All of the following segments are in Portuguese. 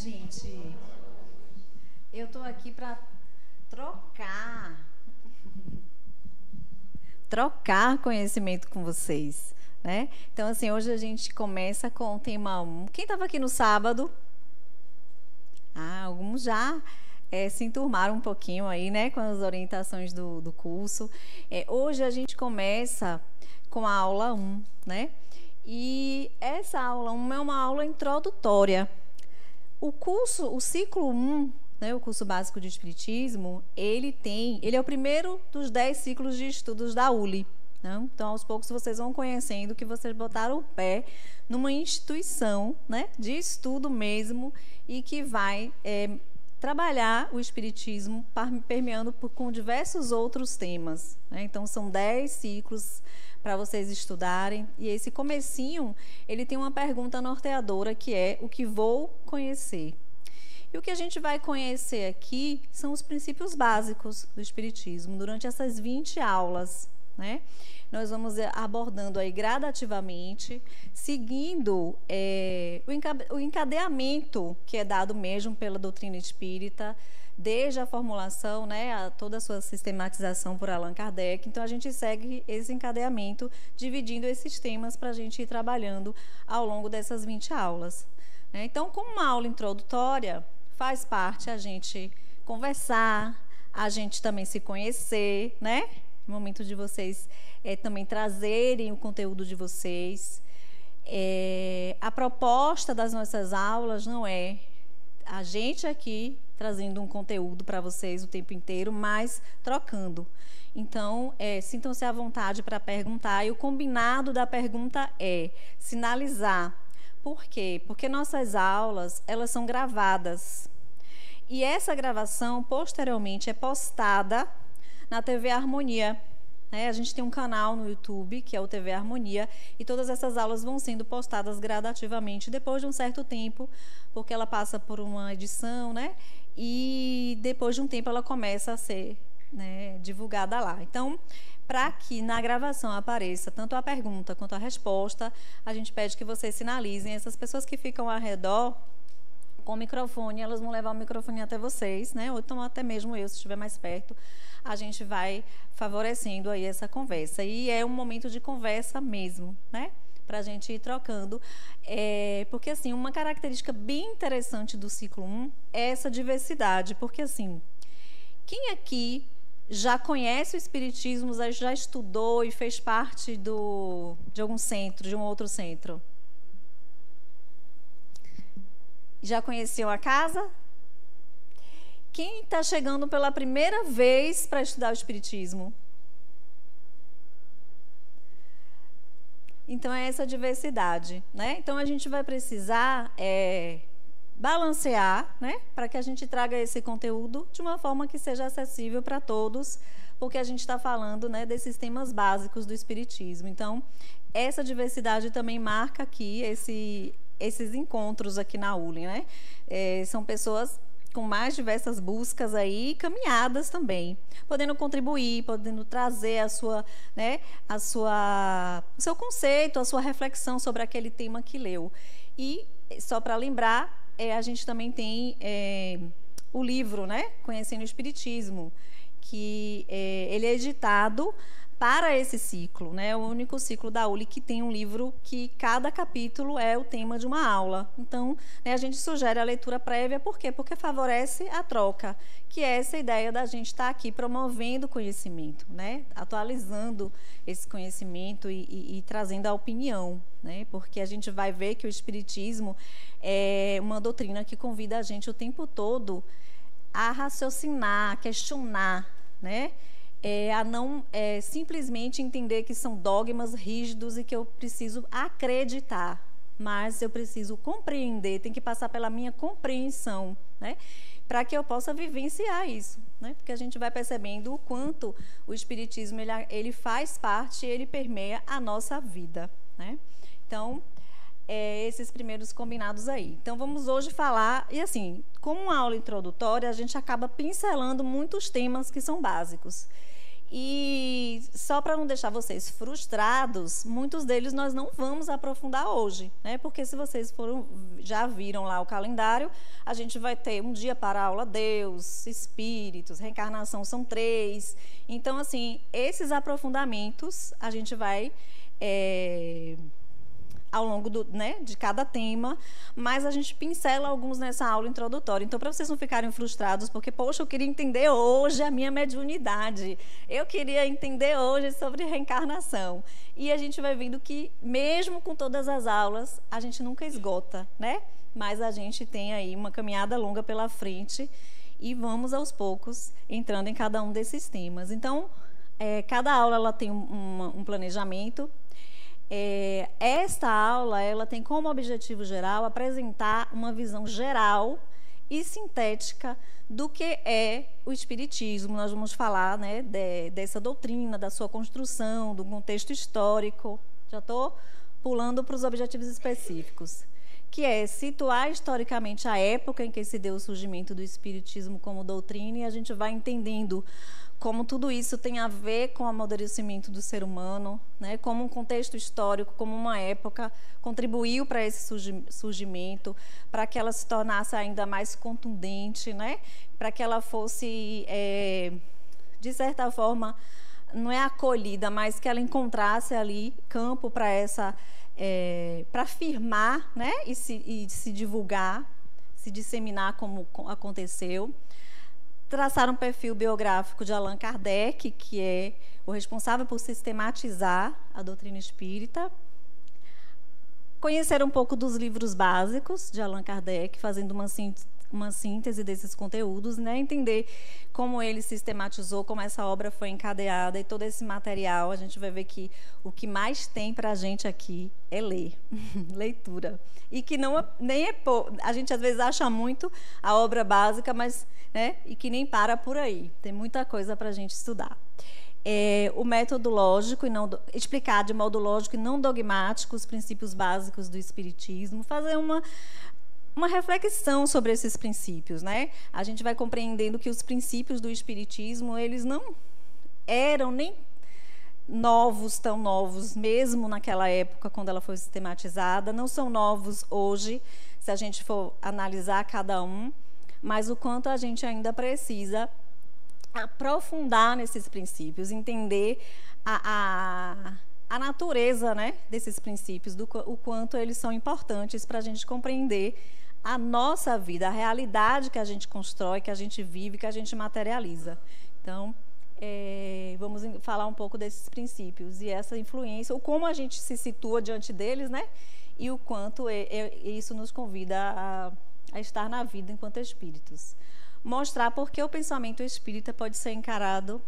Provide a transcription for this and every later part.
gente, eu tô aqui para trocar conhecimento com vocês, né? Então, assim, hoje a gente começa com o tema 1. Quem estava aqui no sábado? Alguns já se enturmaram um pouquinho aí, né, com as orientações do curso. Hoje a gente começa com a aula 1, né? E essa aula 1 é uma aula introdutória. O ciclo 1, né, o curso básico de Espiritismo, ele é o primeiro dos 10 ciclos de estudos da ULI. Né? Então, aos poucos, vocês vão conhecendo que vocês botaram o pé numa instituição, né, de estudo mesmo, e que vai trabalhar o Espiritismo permeando com diversos outros temas. Né? Então, são 10 ciclos para vocês estudarem, e esse comecinho, ele tem uma pergunta norteadora, que é: o que vou conhecer? E o que a gente vai conhecer aqui são os princípios básicos do Espiritismo, durante essas 20 aulas, né? Nós vamos abordando aí gradativamente, seguindo o encadeamento que é dado mesmo pela doutrina espírita, desde a formulação, né, toda a sua sistematização por Allan Kardec. Então, a gente segue esse encadeamento, dividindo esses temas para a gente ir trabalhando ao longo dessas 20 aulas. Né? Então, como uma aula introdutória, faz parte a gente conversar, a gente também se conhecer, né? No momento de vocês também trazerem o conteúdo de vocês. A proposta das nossas aulas não é a gente aqui trazendo um conteúdo para vocês o tempo inteiro, mas trocando. Então, sintam-se à vontade para perguntar, e o combinado da pergunta é sinalizar. Por quê? Porque nossas aulas, elas são gravadas. E essa gravação, posteriormente, é postada na TV Harmonia. A gente tem um canal no YouTube, que é o TV Harmonia, e todas essas aulas vão sendo postadas gradativamente, depois de um certo tempo, porque ela passa por uma edição, né? E depois de um tempo ela começa a ser, né, divulgada lá. Então, para que na gravação apareça tanto a pergunta quanto a resposta, a gente pede que vocês sinalizem. Essas pessoas que ficam ao redor com o microfone, elas vão levar o microfone até vocês, né? Ou então até mesmo eu, se estiver mais perto, a gente vai favorecendo aí essa conversa. E é um momento de conversa mesmo, né? Para a gente ir trocando. Porque, assim, uma característica bem interessante do ciclo 1 é essa diversidade. Porque, assim, quem aqui já conhece o Espiritismo, já estudou e fez parte de algum centro, de um outro centro? Já conheceu a casa? Quem está chegando pela primeira vez para estudar o Espiritismo? Então, é essa diversidade, né? Então, a gente vai precisar balancear, né? Para que a gente traga esse conteúdo de uma forma que seja acessível para todos, porque a gente está falando, né, desses temas básicos do Espiritismo. Então, essa diversidade também marca aqui esses encontros aqui na ULI, né? São pessoas com mais diversas buscas aí, caminhadas também, podendo contribuir, podendo trazer o seu conceito, a sua reflexão sobre aquele tema que leu. E, só para lembrar, a gente também tem o livro, né, Conhecendo o Espiritismo, que ele é editado para esse ciclo, né? É o único ciclo da ULI que tem um livro que cada capítulo é o tema de uma aula. Então, né, a gente sugere a leitura prévia. Por quê? Porque favorece a troca, que é essa ideia da gente estar aqui promovendo conhecimento, né? Atualizando esse conhecimento e trazendo a opinião, né? Porque a gente vai ver que o Espiritismo é uma doutrina que convida a gente o tempo todo a raciocinar, a questionar, né? A não simplesmente entender que são dogmas rígidos e que eu preciso acreditar, mas eu preciso compreender, tem que passar pela minha compreensão, né, para que eu possa vivenciar isso, né, porque a gente vai percebendo o quanto o Espiritismo ele faz parte, ele permeia a nossa vida, né? Então, esses primeiros combinados aí. Então, vamos hoje falar, e assim, como uma aula introdutória, a gente acaba pincelando muitos temas que são básicos. E só para não deixar vocês frustrados, muitos deles nós não vamos aprofundar hoje, né? Porque se vocês já viram lá o calendário, a gente vai ter um dia para a aula Deus, Espíritos, Reencarnação são 3. Então, assim, esses aprofundamentos a gente vai ao longo de cada tema, mas a gente pincela alguns nessa aula introdutória. Então, para vocês não ficarem frustrados, porque, poxa, eu queria entender hoje a minha mediunidade, eu queria entender hoje sobre reencarnação. E a gente vai vendo que, mesmo com todas as aulas, a gente nunca esgota, né? Mas a gente tem aí uma caminhada longa pela frente e vamos, aos poucos, entrando em cada um desses temas. Então, cada aula ela tem um planejamento. Esta aula ela tem como objetivo geral apresentar uma visão geral e sintética do que é o Espiritismo. Nós vamos falar, né, dessa doutrina, da sua construção, do contexto histórico. Já estou pulando para os objetivos específicos, que é situar historicamente a época em que se deu o surgimento do Espiritismo como doutrina, e a gente vai entendendo como tudo isso tem a ver com o amadurecimento do ser humano, né? Como um contexto histórico, como uma época contribuiu para esse surgimento, para que ela se tornasse ainda mais contundente, né? Para que ela fosse, de certa forma, não é acolhida, mas que ela encontrasse ali campo para para afirmar, né? E se divulgar, se disseminar como aconteceu. Traçar um perfil biográfico de Allan Kardec, que é o responsável por sistematizar a doutrina espírita. Conhecer um pouco dos livros básicos de Allan Kardec, fazendo uma síntese desses conteúdos, né? Entender como ele sistematizou, como essa obra foi encadeada, e todo esse material, a gente vai ver que o que mais tem para a gente aqui é ler, leitura. E que nem é a gente às vezes acha muito a obra básica, mas, né, e que nem para por aí. Tem muita coisa para a gente estudar. O método lógico e não explicar de modo lógico e não dogmático os princípios básicos do Espiritismo, fazer uma reflexão sobre esses princípios, né? A gente vai compreendendo que os princípios do Espiritismo, eles não eram nem tão novos, mesmo naquela época, quando ela foi sistematizada, não são novos hoje, se a gente for analisar cada um, mas o quanto a gente ainda precisa aprofundar nesses princípios, entender a natureza, né, desses princípios, o quanto eles são importantes para a gente compreender a nossa vida, a realidade que a gente constrói, que a gente vive, que a gente materializa. Então, vamos falar um pouco desses princípios e essa influência, ou como a gente se situa diante deles, né? E o quanto isso nos convida a estar na vida enquanto espíritos. Mostrar por que o pensamento espírita pode ser encarado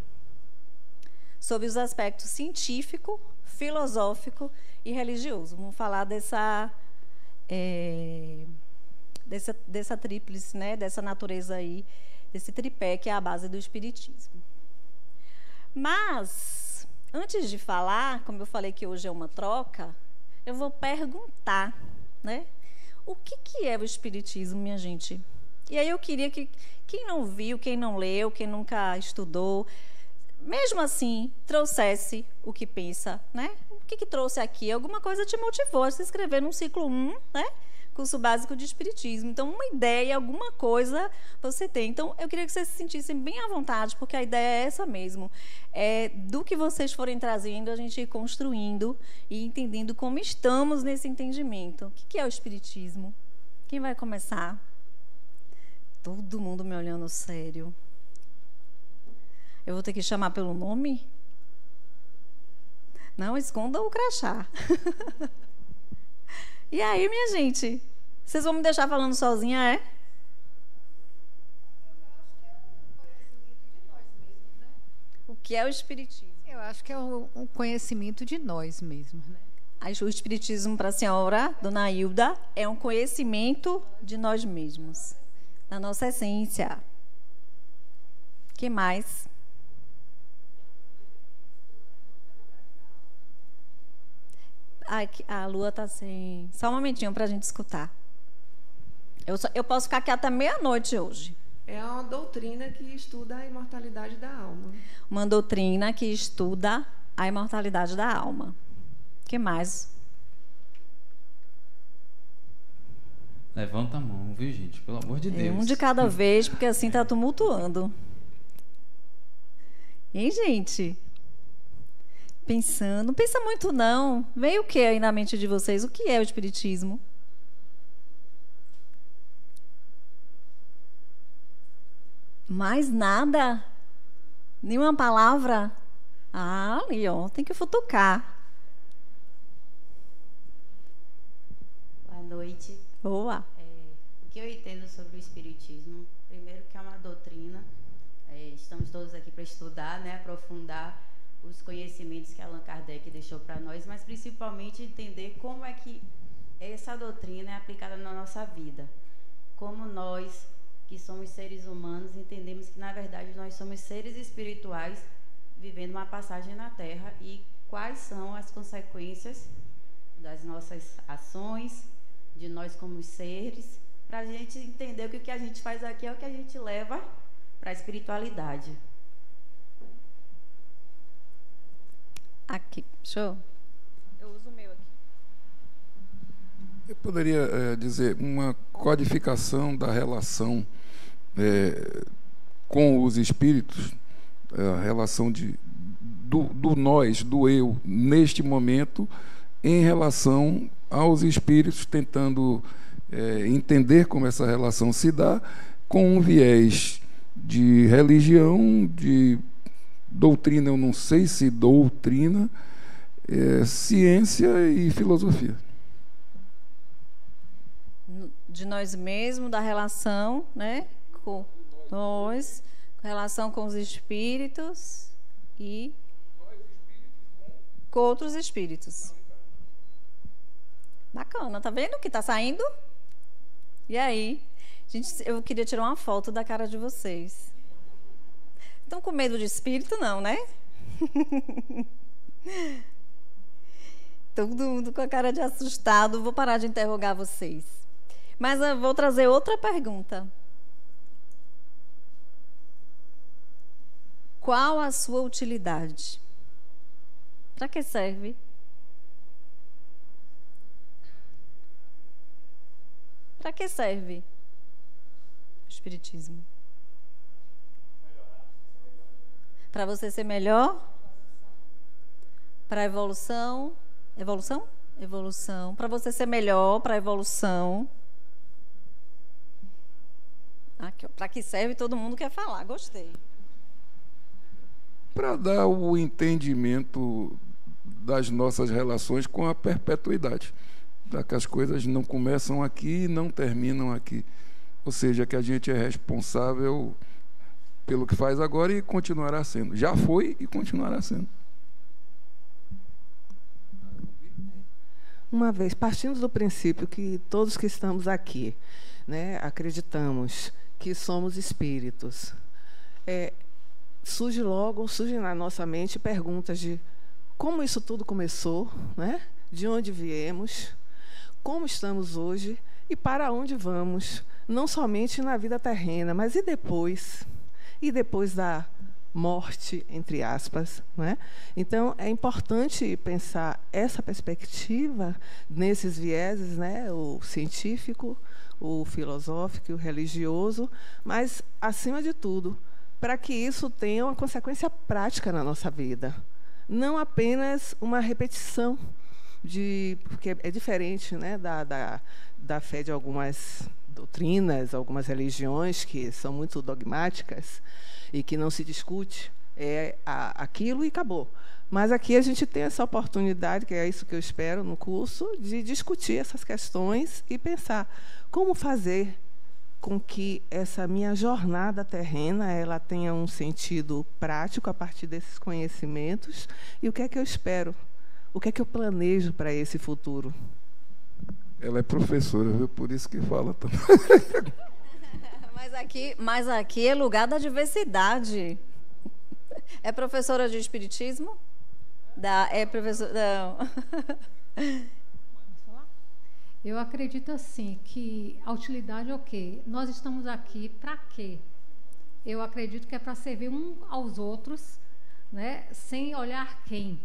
sob os aspectos científico, filosófico e religioso. Vamos falar dessa tríplice, né? Dessa natureza aí, desse tripé que é a base do espiritismo. Mas, antes de falar, como eu falei que hoje é uma troca, eu vou perguntar, né? O que é o espiritismo, minha gente? E aí eu queria que quem não viu, quem não leu, quem nunca estudou, mesmo assim, trouxesse o que pensa, né? O que trouxe aqui? Alguma coisa te motivou a se inscrever num ciclo 1, né? Curso básico de espiritismo. Então, uma ideia, alguma coisa você tem. Então, eu queria que vocês se sentissem bem à vontade, porque a ideia é essa mesmo. Do que vocês forem trazendo, a gente ir construindo e entendendo como estamos nesse entendimento. O que é o espiritismo? Quem vai começar? Todo mundo me olhando sério. Eu vou ter que chamar pelo nome? Não, esconda o crachá. E aí, minha gente? Vocês vão me deixar falando sozinha, é? O que é o espiritismo? Eu acho que é um conhecimento de nós mesmos, né? O espiritismo para a senhora, dona Hilda, é um conhecimento de nós mesmos, da nossa essência. O que mais? A lua está sem... Só um momentinho para a gente escutar. Eu posso ficar aqui até meia-noite hoje. É uma doutrina que estuda a imortalidade da alma. Uma doutrina que estuda a imortalidade da alma. O que mais? Levanta a mão, viu, gente? Pelo amor de Deus. Um de cada vez, porque assim está tumultuando. Hein, gente? Pensando. Não pensa muito, não. Veio o que aí na mente de vocês? O que é o Espiritismo? Mais nada? Nenhuma palavra? Ah, ali, ó. Tem que futucar. Boa noite. Boa. O que eu entendo sobre o Espiritismo? Primeiro que é uma doutrina. Estamos todos aqui para estudar, né, aprofundar os conhecimentos que Allan Kardec deixou para nós, mas principalmente entender como é que essa doutrina é aplicada na nossa vida. Como nós, que somos seres humanos, entendemos que, na verdade, nós somos seres espirituais vivendo uma passagem na Terra e quais são as consequências das nossas ações, de nós como seres, para a gente entender que o que a gente faz aqui é o que a gente leva para a espiritualidade. Aqui, show. Eu uso o meu aqui. Eu poderia dizer uma codificação da relação com os espíritos, a relação do nós, do eu, neste momento, em relação aos espíritos, tentando entender como essa relação se dá, com um viés de religião, de doutrina, eu não sei se doutrina, ciência e filosofia. De nós mesmos, da relação, né, com nós, relação com os espíritos e com outros espíritos. Bacana, tá vendo que tá saindo? E aí? Gente, eu queria tirar uma foto da cara de vocês. Estão com medo de espírito, não, né? Todo mundo com a cara de assustado. Vou parar de interrogar vocês. Mas eu vou trazer outra pergunta. Qual a sua utilidade? Para que serve? Para que serve o Espiritismo? Para você ser melhor? Para a evolução? Evolução? Evolução. Para você ser melhor, para a evolução. Para que serve, todo mundo quer falar. Gostei. Para dar o entendimento das nossas relações com a perpetuidade. Para que as coisas não começam aqui e não terminam aqui. Ou seja, que a gente é responsável pelo que faz agora e continuará sendo. Já foi e continuará sendo. Uma vez, partindo do princípio que todos que estamos aqui, né, acreditamos que somos espíritos, surgem na nossa mente perguntas de como isso tudo começou, né? De onde viemos, como estamos hoje e para onde vamos, não somente na vida terrena, mas e depois? E depois da morte, entre aspas, né? Então, é importante pensar essa perspectiva nesses vieses, né? O científico, o filosófico, o religioso, mas, acima de tudo, para que isso tenha uma consequência prática na nossa vida. Não apenas uma repetição, porque é diferente, né, da fé de algumas doutrinas, algumas religiões que são muito dogmáticas e que não se discute aquilo e acabou. Mas aqui a gente tem essa oportunidade, que é isso que eu espero no curso, de discutir essas questões e pensar como fazer com que essa minha jornada terrena ela tenha um sentido prático a partir desses conhecimentos e o que é que eu espero, o que é que eu planejo para esse futuro. Ela é professora, viu? Por isso que fala também. Mas aqui é lugar da diversidade. É professora de espiritismo? É professora. Eu acredito assim que a utilidade é o quê? Nós estamos aqui para quê? eu acredito que é para servir um aos outros, né, sem olhar quem.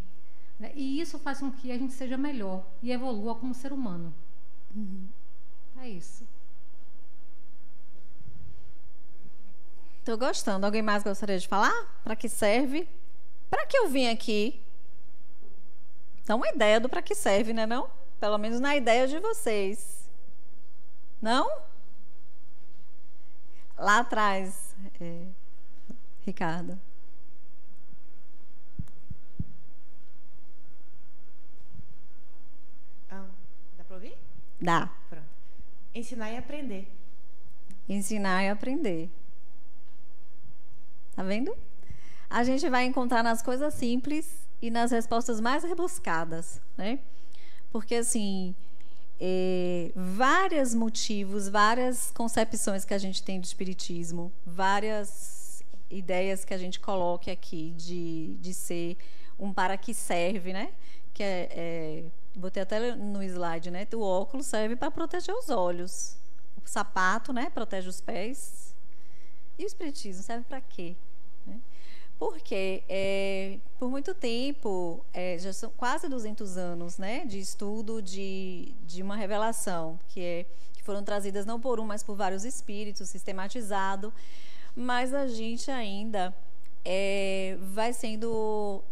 Né? E isso faz com que a gente seja melhor e evolua como ser humano. É isso. Estou gostando. Alguém mais gostaria de falar? Para que serve? Para que eu vim aqui? Dá uma ideia do para que serve, né, não? Pelo menos na ideia de vocês. Não? Lá atrás, Ricardo. Dá para ouvir? Dá. Pronto. Ensinar e aprender. Ensinar e aprender. Tá vendo? A gente vai encontrar nas coisas simples e nas respostas mais rebuscadas, né? Porque, assim, vários motivos, várias concepções que a gente tem do espiritismo, várias ideias que a gente coloque aqui de ser um para que serve, né? Que botei até no slide, né? O óculos serve para proteger os olhos. O sapato, né? Protege os pés. E o espiritismo serve para quê? Né? Porque por muito tempo, já são quase 200 anos, né, de estudo de uma revelação que foram trazidas não por um, mas por vários espíritos, sistematizado, mas a gente ainda vai sendo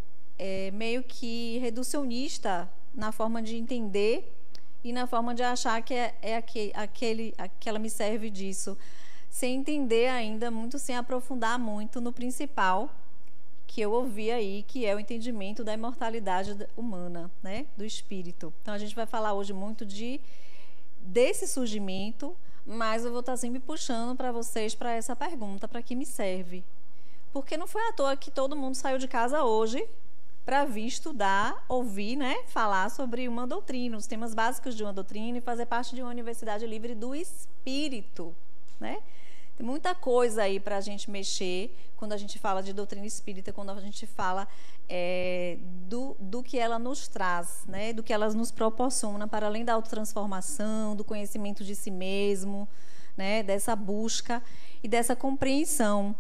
meio que reducionista na forma de entender e na forma de achar que aquela me serve disso, sem entender ainda muito, sem aprofundar muito no principal que eu ouvi aí, que é o entendimento da imortalidade humana, né, do espírito. Então a gente vai falar hoje muito desse surgimento, mas eu vou estar sempre puxando para vocês para essa pergunta, para que me serve? Porque não foi à toa que todo mundo saiu de casa hoje para vir estudar, ouvir, né, falar sobre uma doutrina, os temas básicos de uma doutrina e fazer parte de uma universidade livre do espírito, né? Tem muita coisa aí para a gente mexer quando a gente fala de doutrina espírita, quando a gente fala do que ela nos traz, né? Do que ela nos proporciona, para além da autotransformação, do conhecimento de si mesmo, né? Dessa busca e dessa compreensão.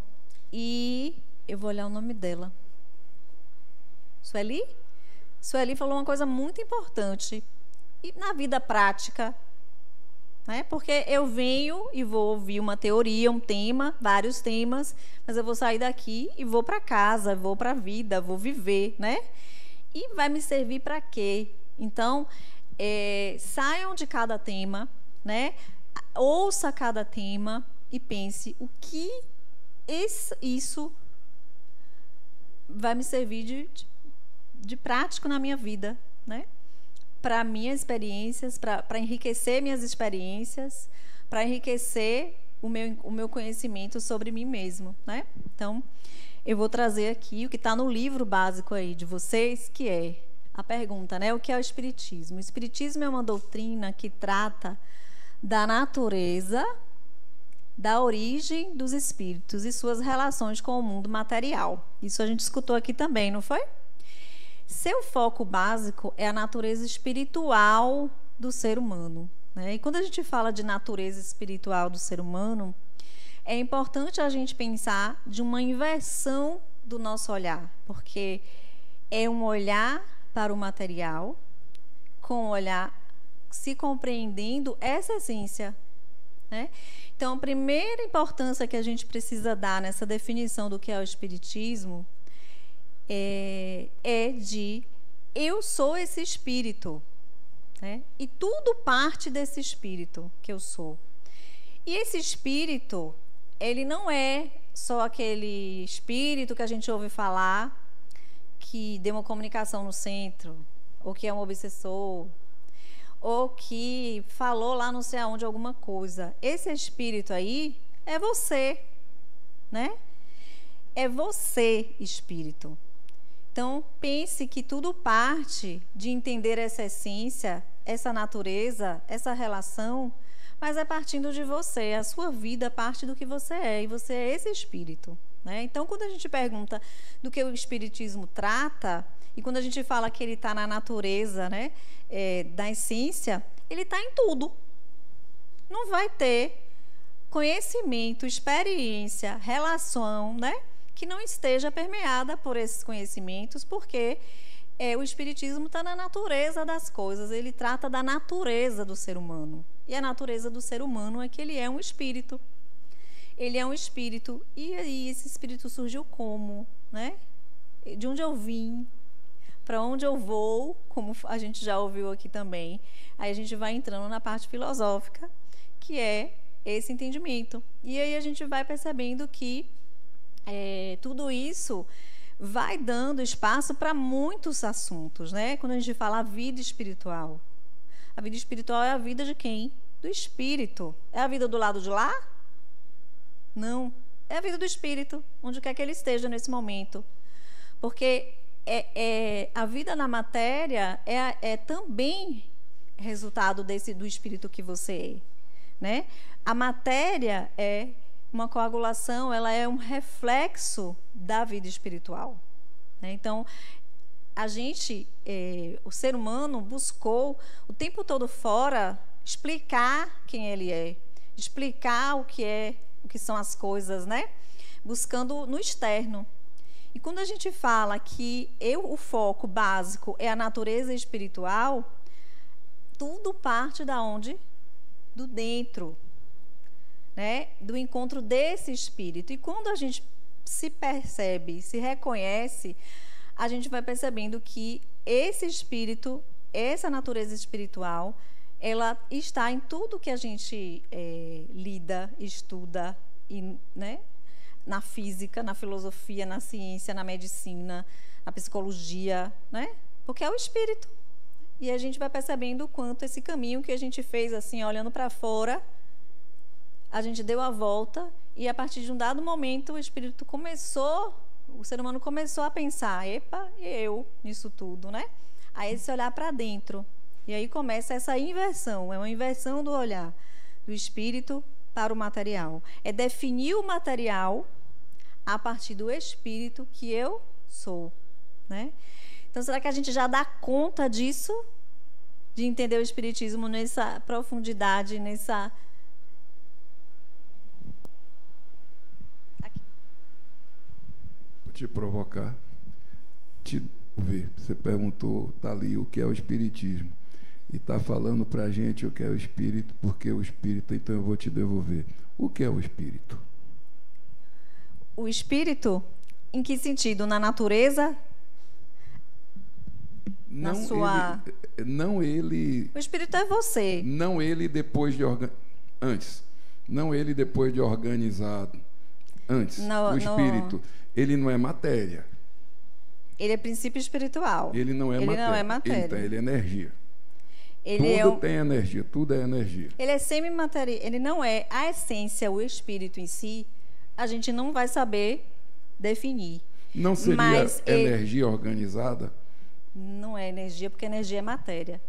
E eu vou olhar o nome dela. Sueli? Sueli falou uma coisa muito importante. E na vida prática, né? Porque eu venho e vou ouvir uma teoria, um tema, vários temas, mas eu vou sair daqui e vou para casa, vou para a vida, vou viver, né? E vai me servir para quê? Então, saiam de cada tema, né? Ouça cada tema e pense o que isso vai me servir de prático na minha vida, né? Para minhas experiências, para enriquecer minhas experiências, para enriquecer o meu conhecimento sobre mim mesmo, né? Então, eu vou trazer aqui o que está no livro básico aí de vocês, que é a pergunta, né? O que é o Espiritismo? O Espiritismo é uma doutrina que trata da natureza, da origem dos espíritos e suas relações com o mundo material. Isso a gente escutou aqui também, não foi? Seu foco básico é a natureza espiritual do ser humano, né? E quando a gente fala de natureza espiritual do ser humano, é importante a gente pensar de uma inversão do nosso olhar, porque é um olhar para o material, com o olhar se compreendendo essa essência, né? Então, a primeira importância que a gente precisa dar nessa definição do que é o espiritismo é de eu sou esse espírito, né? E tudo parte desse espírito que eu sou. E esse espírito, ele não é só aquele espírito que a gente ouve falar, que deu uma comunicação no centro, ou que é um obsessor, ou que falou lá não sei aonde alguma coisa. Esse espírito aí é você, né? É você, espírito. Então, pense que tudo parte de entender essa essência, essa natureza, essa relação, mas é partindo de você. A sua vida parte do que você é, e você é esse espírito, né? Então, quando a gente pergunta do que o espiritismo trata, e quando a gente fala que ele está na natureza, né, da essência, ele está em tudo. Não vai ter conhecimento, experiência, relação, né, que não esteja permeada por esses conhecimentos, porque o Espiritismo está na natureza das coisas, ele trata da natureza do ser humano. E a natureza do ser humano é que ele é um espírito. Ele é um espírito. E aí esse espírito surgiu como? Né? De onde eu vim? Para onde eu vou? Como a gente já ouviu aqui também. Aí a gente vai entrando na parte filosófica, que é esse entendimento. E aí a gente vai percebendo que tudo isso vai dando espaço para muitos assuntos, né? Quando a gente fala a vida espiritual. A vida espiritual é a vida de quem? Do espírito. É a vida do lado de lá? Não. É a vida do espírito, onde quer que ele esteja nesse momento. Porque a vida na matéria é também resultado do espírito que você é, né? A matéria é uma coagulação, ela é um reflexo da vida espiritual, né? Então, a gente, o ser humano buscou o tempo todo fora explicar quem ele é, explicar o que são as coisas, né? Buscando no externo. E quando a gente fala que o foco básico é a natureza espiritual, tudo parte da onde? Do dentro, né? Do encontro desse espírito. E quando a gente se percebe, se reconhece, a gente vai percebendo que esse espírito, essa natureza espiritual, ela está em tudo que a gente lida, estuda, né? Na física, na filosofia, na ciência, na medicina, na psicologia, né? Porque é o espírito. E a gente vai percebendo o quanto esse caminho que a gente fez, assim, olhando para fora, a gente deu a volta e, a partir de um dado momento, o ser humano começou a pensar, epa, eu nisso tudo, né? Aí esse olhar para dentro. E aí começa essa inversão, é uma inversão do olhar do espírito para o material. É definir o material a partir do espírito que eu sou, né? Então, será que a gente já dá conta disso? De entender o espiritismo nessa profundidade, nessa... Aqui. Vou te provocar. Te ver. Você perguntou, tá ali, o que é o espiritismo. E está falando para a gente o que é o espírito, porque o espírito, então eu vou te devolver. O que é o espírito? O espírito, em que sentido? Na natureza? Não, na sua... não ele... O espírito é você. Não ele depois de... Antes. Não ele depois de organizado. Antes. O espírito, ele não é matéria. Ele é princípio espiritual. Ele não é matéria. Ele é energia. Tudo tem energia, tudo é energia. Ele é semimatéria, ele não é a essência, o espírito em si, a gente não vai saber definir. Não seria energia organizada? Não é energia, porque energia é matéria.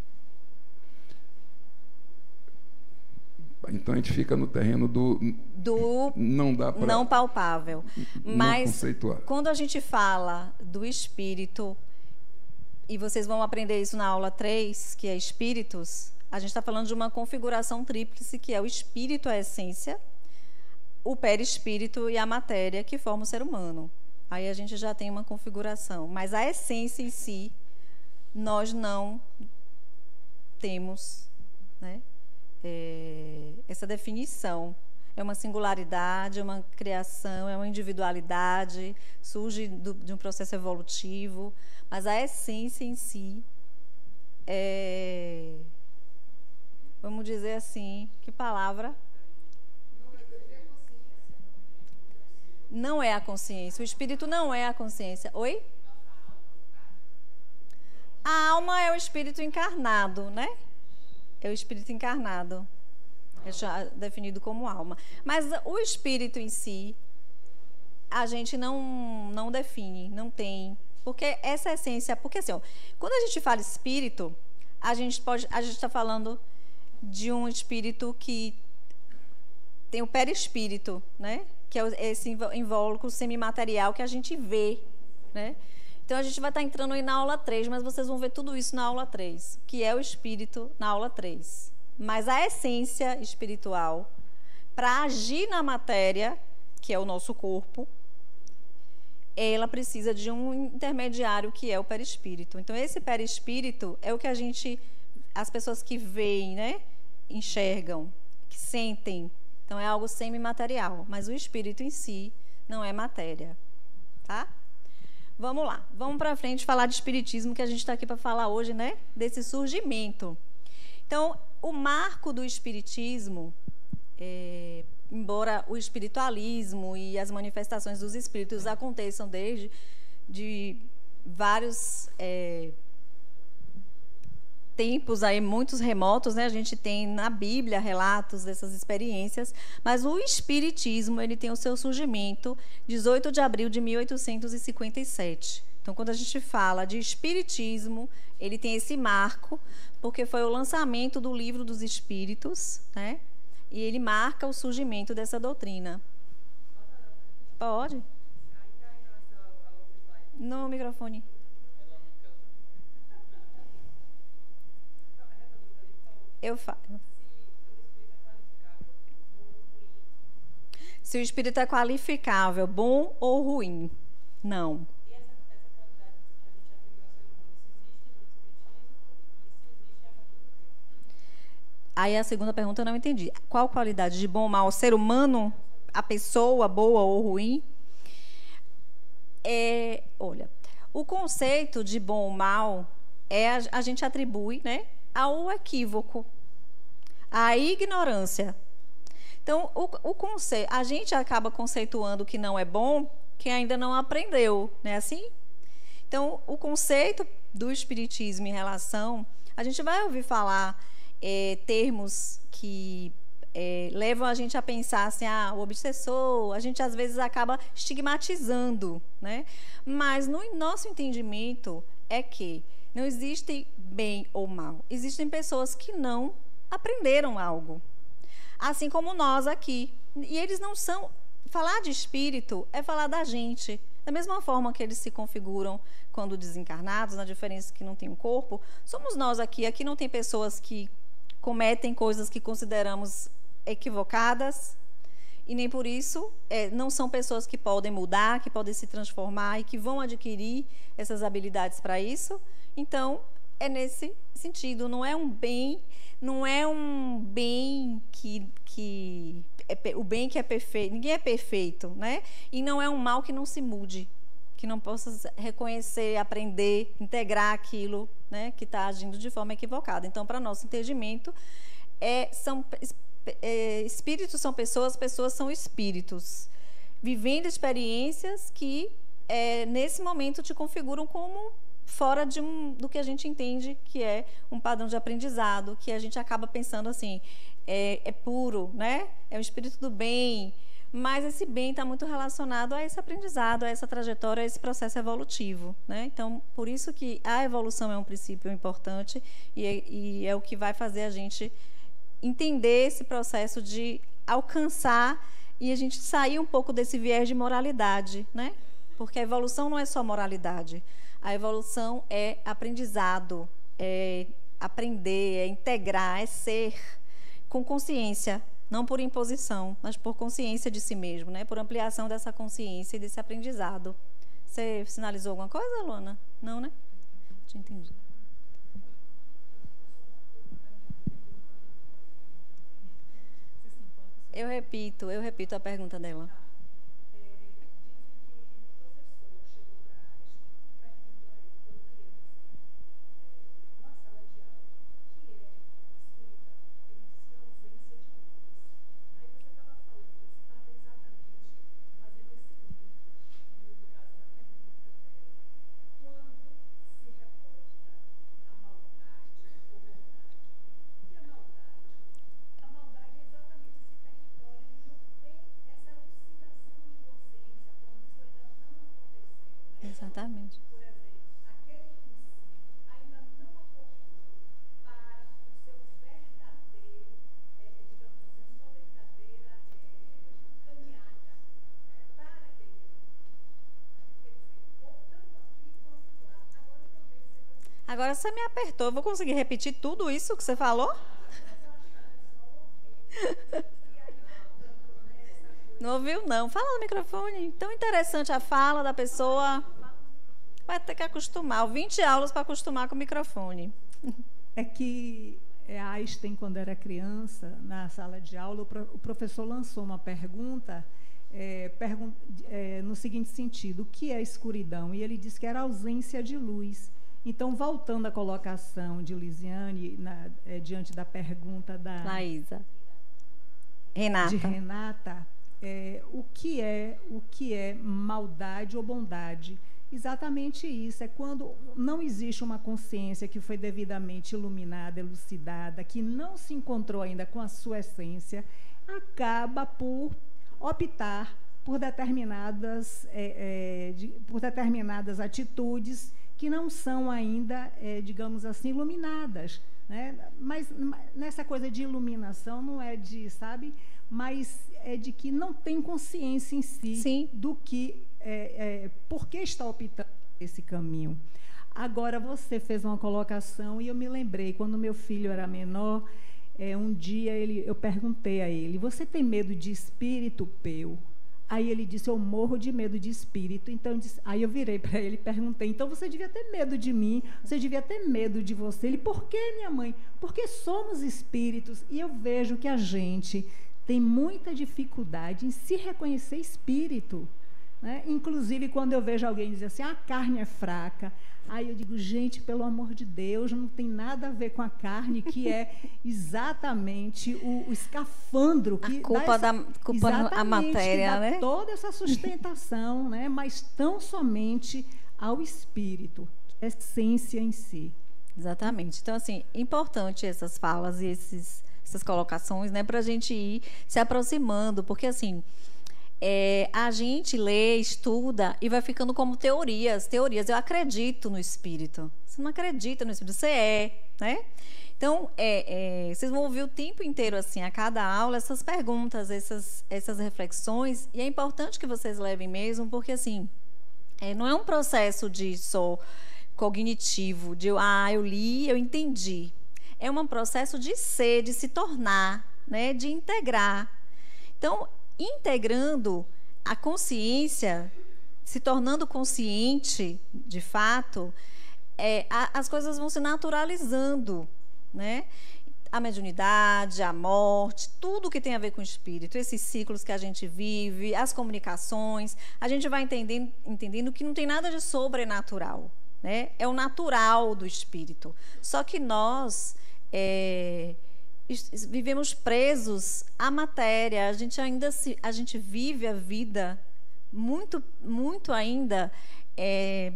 Então a gente fica no terreno do não dá para não palpável. Mas não conceituar. Quando a gente fala do espírito, e vocês vão aprender isso na aula 3, que é espíritos, a gente está falando de uma configuração tríplice, que é o espírito, a essência, o perispírito e a matéria, que forma o ser humano. Aí a gente já tem uma configuração. Mas a essência em si, nós não temos, né, essa definição. É uma singularidade, é uma criação, é uma individualidade, surge de um processo evolutivo, mas a essência em si é, vamos dizer assim, que palavra? Não é a consciência. O espírito não é a consciência. Oi? A alma é o espírito encarnado, né? É o espírito encarnado. É já definido como alma. Mas o espírito em si, a gente não define, não tem. Porque essa essência... Porque assim, ó, quando a gente fala espírito, a gente está falando de um espírito que tem o perispírito, né? Que é esse invólucro semimaterial que a gente vê, né? Então, a gente vai estar entrando aí na aula 3, mas vocês vão ver tudo isso na aula 3, que é o espírito na aula 3. Mas a essência espiritual para agir na matéria, que é o nosso corpo, ela precisa de um intermediário, que é o perispírito. Então, esse perispírito é o que as pessoas que veem, né, enxergam, que sentem. Então, é algo semimaterial, mas o espírito em si não é matéria, tá? Vamos lá, vamos para frente falar de espiritismo, que a gente está aqui para falar hoje, né, desse surgimento. Então, o marco do espiritismo, embora o espiritualismo e as manifestações dos espíritos aconteçam desde de vários tempos aí, muitos remotos, né? A gente tem na Bíblia relatos dessas experiências, mas o espiritismo, ele tem o seu surgimento 18 de abril de 1857. Então, quando a gente fala de espiritismo, ele tem esse marco, porque foi o lançamento do Livro dos Espíritos, né? E ele marca o surgimento dessa doutrina. Pode? No microfone. Eu falo. Se o espírito é qualificável, bom ou ruim? Não. Aí a segunda pergunta eu não entendi. Qual qualidade de bom ou mal? O ser humano, a pessoa boa ou ruim? Olha, o conceito de bom ou mal a gente atribui, né, ao equívoco, à ignorância. Então, a gente acaba conceituando que não é bom quem ainda não aprendeu, não é assim? Então, o conceito do espiritismo em relação... A gente vai ouvir falar termos que levam a gente a pensar assim, o obsessor, a gente às vezes acaba estigmatizando, né? Mas no nosso entendimento é que não existe bem ou mal. Existem pessoas que não aprenderam algo. Assim como nós aqui. E eles não são... Falar de espírito é falar da gente. Da mesma forma que eles se configuram quando desencarnados, na diferença que não tem um corpo, somos nós aqui. Aqui não tem pessoas que cometem coisas que consideramos equivocadas, e nem por isso não são pessoas que podem mudar, que podem se transformar e que vão adquirir essas habilidades para isso. Então, é nesse sentido, não é um bem que o bem que é perfeito, ninguém é perfeito, né? E não é um mal que não se mude, que não possa reconhecer, aprender, integrar aquilo, né, que está agindo de forma equivocada. Então, para nosso entendimento, espíritos são pessoas, pessoas são espíritos, vivendo experiências que, nesse momento, te configuram como fora do que a gente entende que é um padrão de aprendizado, que a gente acaba pensando assim, é puro, né? É o espírito do bem, mas esse bem está muito relacionado a esse aprendizado, a essa trajetória, a esse processo evolutivo, né? Então, por isso que a evolução é um princípio importante e é o que vai fazer a gente entender esse processo de alcançar e a gente sair um pouco desse viés de moralidade, né? Porque a evolução não é só moralidade. A evolução é aprendizado, é aprender, é integrar, é ser com consciência, não por imposição, mas por consciência de si mesmo, né? Por ampliação dessa consciência e desse aprendizado. Você sinalizou alguma coisa, Luana? Não, né? Te entendi. Eu repito a pergunta dela. Exatamente. Agora você me apertou. Eu vou conseguir repetir tudo isso que você falou? Não ouviu, não. Fala no microfone. Tão interessante a fala da pessoa. Vai ter que acostumar. 20 aulas para acostumar com o microfone. É que Einstein, quando era criança, na sala de aula, o professor lançou uma pergunta no seguinte sentido: o que é escuridão? E ele disse que era a ausência de luz. Então, voltando à colocação de Lisiane, diante da pergunta da Renata, o que é maldade ou bondade? Exatamente isso, é quando não existe uma consciência que foi devidamente iluminada, elucidada, que não se encontrou ainda com a sua essência, acaba por optar por determinadas atitudes que não são ainda, digamos assim, iluminadas, né? Mas nessa coisa de iluminação não é de, sabe, mas é de que não tem consciência em si. Sim. Do que, por que está optando esse caminho. Agora, você fez uma colocação e eu me lembrei, quando meu filho era menor, um dia eu perguntei a ele: você tem medo de espírito, Peu? Aí ele disse: eu morro de medo de espírito. Então, aí eu virei para ele e perguntei: então você devia ter medo de mim, você devia ter medo de você. Ele: por que, minha mãe? Porque somos espíritos. E eu vejo que a gente tem muita dificuldade em se reconhecer espírito, né? Inclusive, quando eu vejo alguém dizer assim: a carne é fraca, aí eu digo: gente, pelo amor de Deus, não tem nada a ver com a carne, que é exatamente o escafandro que culpa a matéria, que dá, né? Toda essa sustentação, né? Mas tão somente ao espírito, que é a essência em si. Exatamente. Então, assim, importante essas falas e essas colocações, né, para a gente ir se aproximando, porque assim, a gente lê, estuda e vai ficando como teorias. Eu acredito no espírito. Você não acredita no espírito, você né? Então, vocês vão ouvir o tempo inteiro, assim, a cada aula, essas perguntas, essas reflexões, e é importante que vocês levem mesmo, porque, assim, não é um processo de só cognitivo, de eu li, eu entendi. É um processo de ser, de se tornar, né, de integrar. Então, integrando a consciência, se tornando consciente, de fato, as coisas vão se naturalizando, né? A mediunidade, a morte, tudo que tem a ver com o espírito, esses ciclos que a gente vive, as comunicações, a gente vai entendendo que não tem nada de sobrenatural, né? É o natural do espírito. Só que nós vivemos presos à matéria. A gente vive a vida muito, muito ainda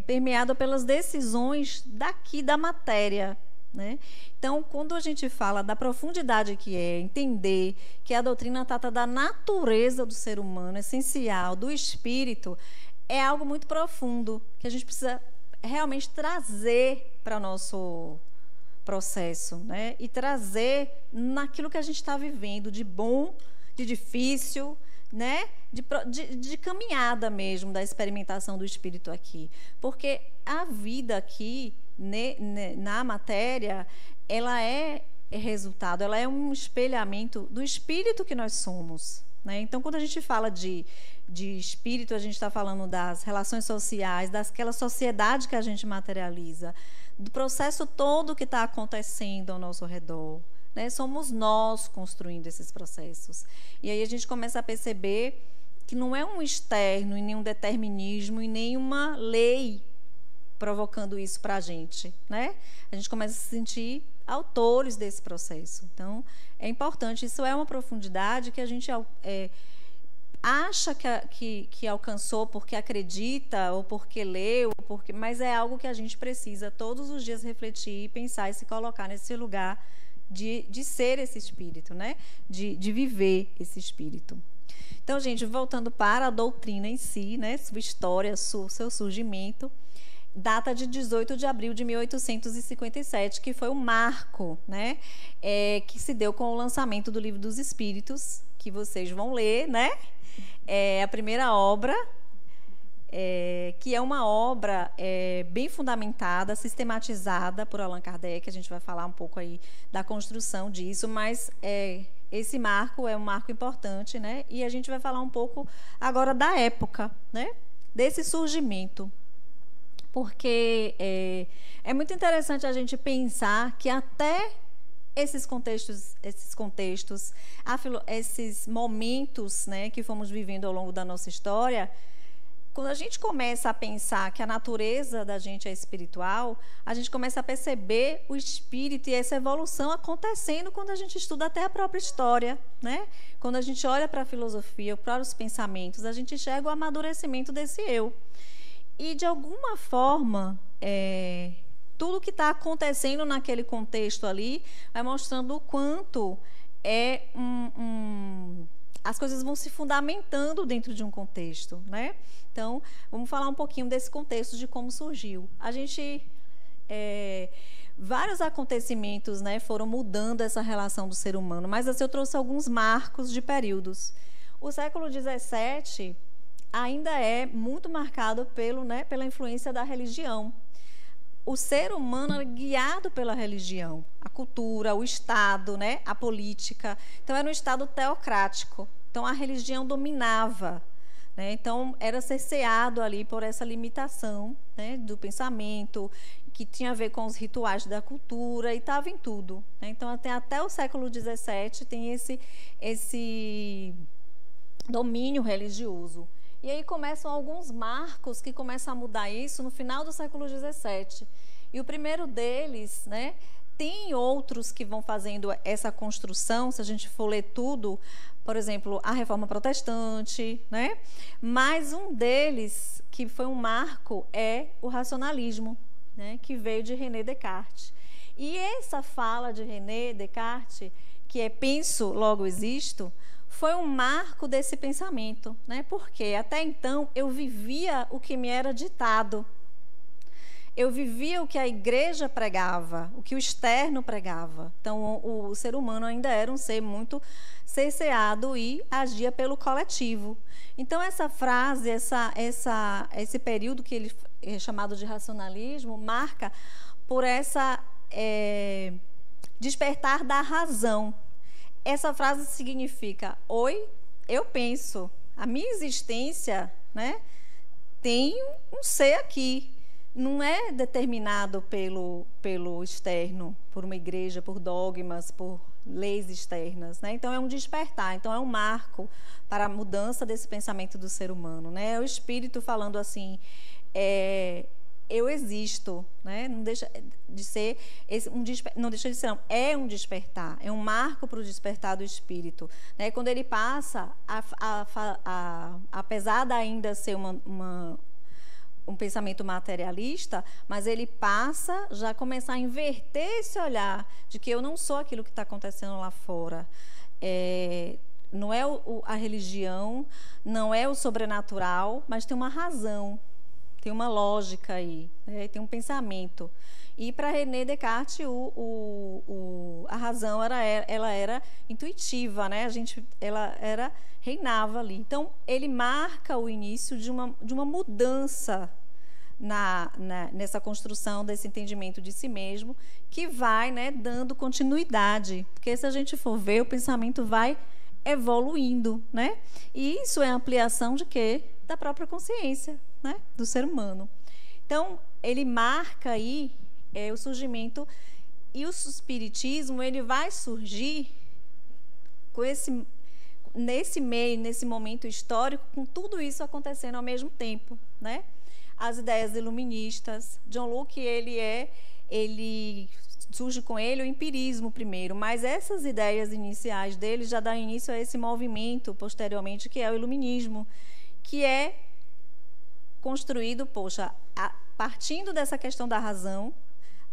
permeada pelas decisões daqui da matéria, né? Então, quando a gente fala da profundidade que é entender que a doutrina trata da natureza do ser humano, essencial, do espírito, é algo muito profundo que a gente precisa realmente trazer para o nosso processo, né? E trazer naquilo que a gente está vivendo, de bom, de difícil, né? De caminhada mesmo, da experimentação do espírito aqui. Porque a vida aqui, na matéria, ela é resultado, ela é um espelhamento do espírito que nós somos, né? Então, quando a gente fala de espírito, a gente está falando das relações sociais, daquela sociedade que a gente materializa, do processo todo que está acontecendo ao nosso redor, né? Somos nós construindo esses processos. E aí a gente começa a perceber que não é um externo, e nem um determinismo, e nem uma lei provocando isso para a gente, né? A gente começa a se sentir autores desse processo. Então, é importante. Isso é uma profundidade que a gente acha que alcançou porque acredita, ou porque leu, mas é algo que a gente precisa todos os dias refletir, pensar e se colocar nesse lugar de ser esse espírito, né? De viver esse espírito. Então, gente, voltando para a doutrina em si, né? Sua história, seu surgimento, data de 18 de abril de 1857, que foi o marco, né? Que se deu com o lançamento do Livro dos Espíritos, que vocês vão ler, né? A primeira obra, que é uma obra bem fundamentada, sistematizada por Allan Kardec. A gente vai falar um pouco aí da construção disso, mas esse marco é um marco importante, né? E a gente vai falar um pouco agora da época, né? Desse surgimento. Porque é muito interessante a gente pensar que até esses contextos, esses momentos, né, que fomos vivendo ao longo da nossa história, quando a gente começa a pensar que a natureza da gente é espiritual, a gente começa a perceber o espírito e essa evolução acontecendo quando a gente estuda até a própria história, né? Quando a gente olha para a filosofia, para os pensamentos, a gente enxerga o amadurecimento desse eu. E, de alguma forma, tudo que está acontecendo naquele contexto ali vai mostrando o quanto as coisas vão se fundamentando dentro de um contexto, né? Então, vamos falar um pouquinho desse contexto, de como surgiu. A gente... vários acontecimentos, né, foram mudando essa relação do ser humano, mas assim, eu trouxe alguns marcos de períodos. O século XVII ainda é muito marcado pela influência da religião. O ser humano é guiado pela religião, a cultura, o Estado, né, a política. Então, era um Estado teocrático. Então, a religião dominava, né? Então, era cerceado ali por essa limitação, né, do pensamento, que tinha a ver com os rituais da cultura, e estava em tudo, né? Então, até o século XVII tem esse domínio religioso. E aí começam alguns marcos que começam a mudar isso no final do século XVII. E o primeiro deles, né, tem outros que vão fazendo essa construção, se a gente for ler tudo, por exemplo, a Reforma Protestante, né? Mas um deles, que foi um marco, é o racionalismo, né, que veio de René Descartes. E essa fala de René Descartes, que é penso, logo existo, foi um marco desse pensamento, né? Porque até então eu vivia o que me era ditado. Eu vivia o que a igreja pregava, o que o externo pregava. Então, o ser humano ainda era um ser muito cerceado e agia pelo coletivo. Então, essa frase, esse período que ele é chamado de racionalismo, marca por essa despertar da razão. Essa frase significa: oi, eu penso, a minha existência, né, tem um ser aqui. Não é determinado pelo externo, por uma igreja, por dogmas, por leis externas, né? Então, é um despertar, então é um marco para a mudança desse pensamento do ser humano, né? É o espírito falando assim, eu existo, né? Não deixa de ser não deixa de ser, não, é um despertar, é um marco para o despertar do espírito, né? Quando ele passa, apesar de ainda ser um pensamento materialista, mas ele passa já a começar a inverter esse olhar de que eu não sou aquilo que está acontecendo lá fora. Não é a religião, não é o sobrenatural, mas tem uma razão, tem uma lógica aí, né? Tem um pensamento. E para René Descartes, a razão ela era intuitiva, né? Ela reinava ali. Então, ele marca o início de uma mudança nessa construção desse entendimento de si mesmo, que vai, né, dando continuidade. Porque se a gente for ver, o pensamento vai evoluindo, né? E isso é ampliação de quê? Da própria consciência, né, do ser humano. Então, ele marca aí o surgimento, e o espiritismo ele vai surgir com nesse meio, nesse momento histórico, com tudo isso acontecendo ao mesmo tempo, né? As ideias iluministas, John Locke, ele surge com ele o empirismo primeiro, mas essas ideias iniciais dele já dão início a esse movimento posteriormente, que é o iluminismo, que é construído, partindo dessa questão da razão,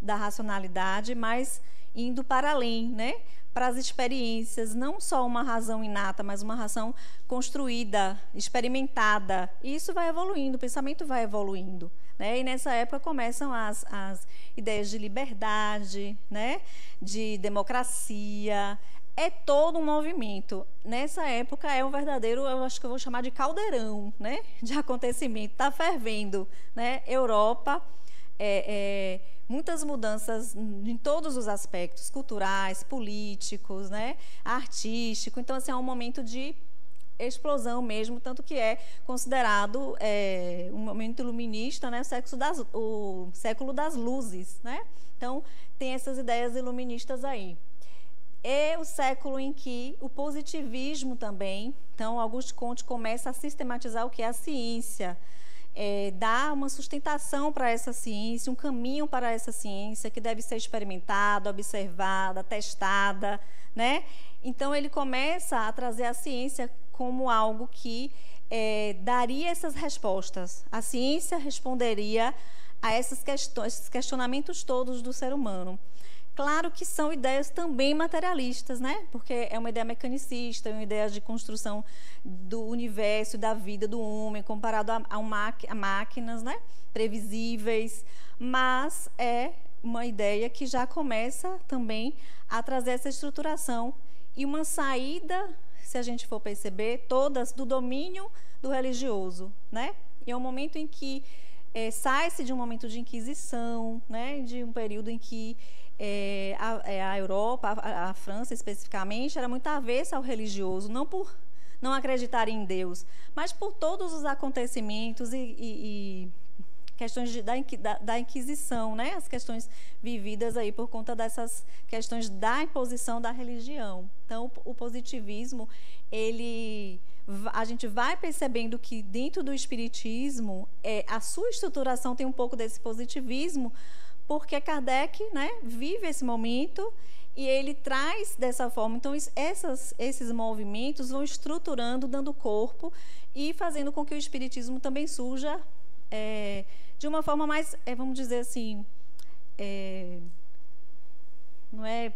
da racionalidade, mas indo para além, né? Para as experiências, não só uma razão inata, mas uma razão construída, experimentada. E isso vai evoluindo, o pensamento vai evoluindo, né? E nessa época começam as ideias de liberdade, né? De democracia. É todo um movimento. Nessa época é um verdadeiro, eu acho que eu vou chamar de caldeirão, né? De acontecimento. Está fervendo, né? Europa, muitas mudanças em todos os aspectos, culturais, políticos, né, artístico. Então, assim, é um momento de explosão mesmo, tanto que é considerado um momento iluminista, né, o século das luzes, né? Então, tem essas ideias iluministas aí. É o século em que o positivismo também, então, Auguste Comte começa a sistematizar o que é a ciência, dá uma sustentação para essa ciência, um caminho para essa ciência que deve ser experimentada, observada, testada, né? Então, ele começa a trazer a ciência como algo que daria essas respostas. A ciência responderia a essas questões, esses questionamentos todos do ser humano. Claro que são ideias também materialistas, né? Porque é uma ideia mecanicista, é uma ideia de construção do universo, da vida do homem, comparado a máquinas, né? Previsíveis, mas é uma ideia que já começa também a trazer essa estruturação e uma saída, se a gente for perceber, todas do domínio do religioso, né? E é um momento em que sai-se de um momento de inquisição, né? De um período em que a Europa, a França especificamente, era muito avessa ao religioso, não por não acreditar em Deus, mas por todos os acontecimentos e questões da Inquisição, né? As questões vividas aí por conta dessas questões da imposição da religião. Então, o positivismo, a gente vai percebendo que dentro do espiritismo, a sua estruturação tem um pouco desse positivismo, porque Kardec, né, vive esse momento e ele traz dessa forma. Então, esses movimentos vão estruturando, dando corpo e fazendo com que o espiritismo também surja de uma forma mais, vamos dizer assim, não é...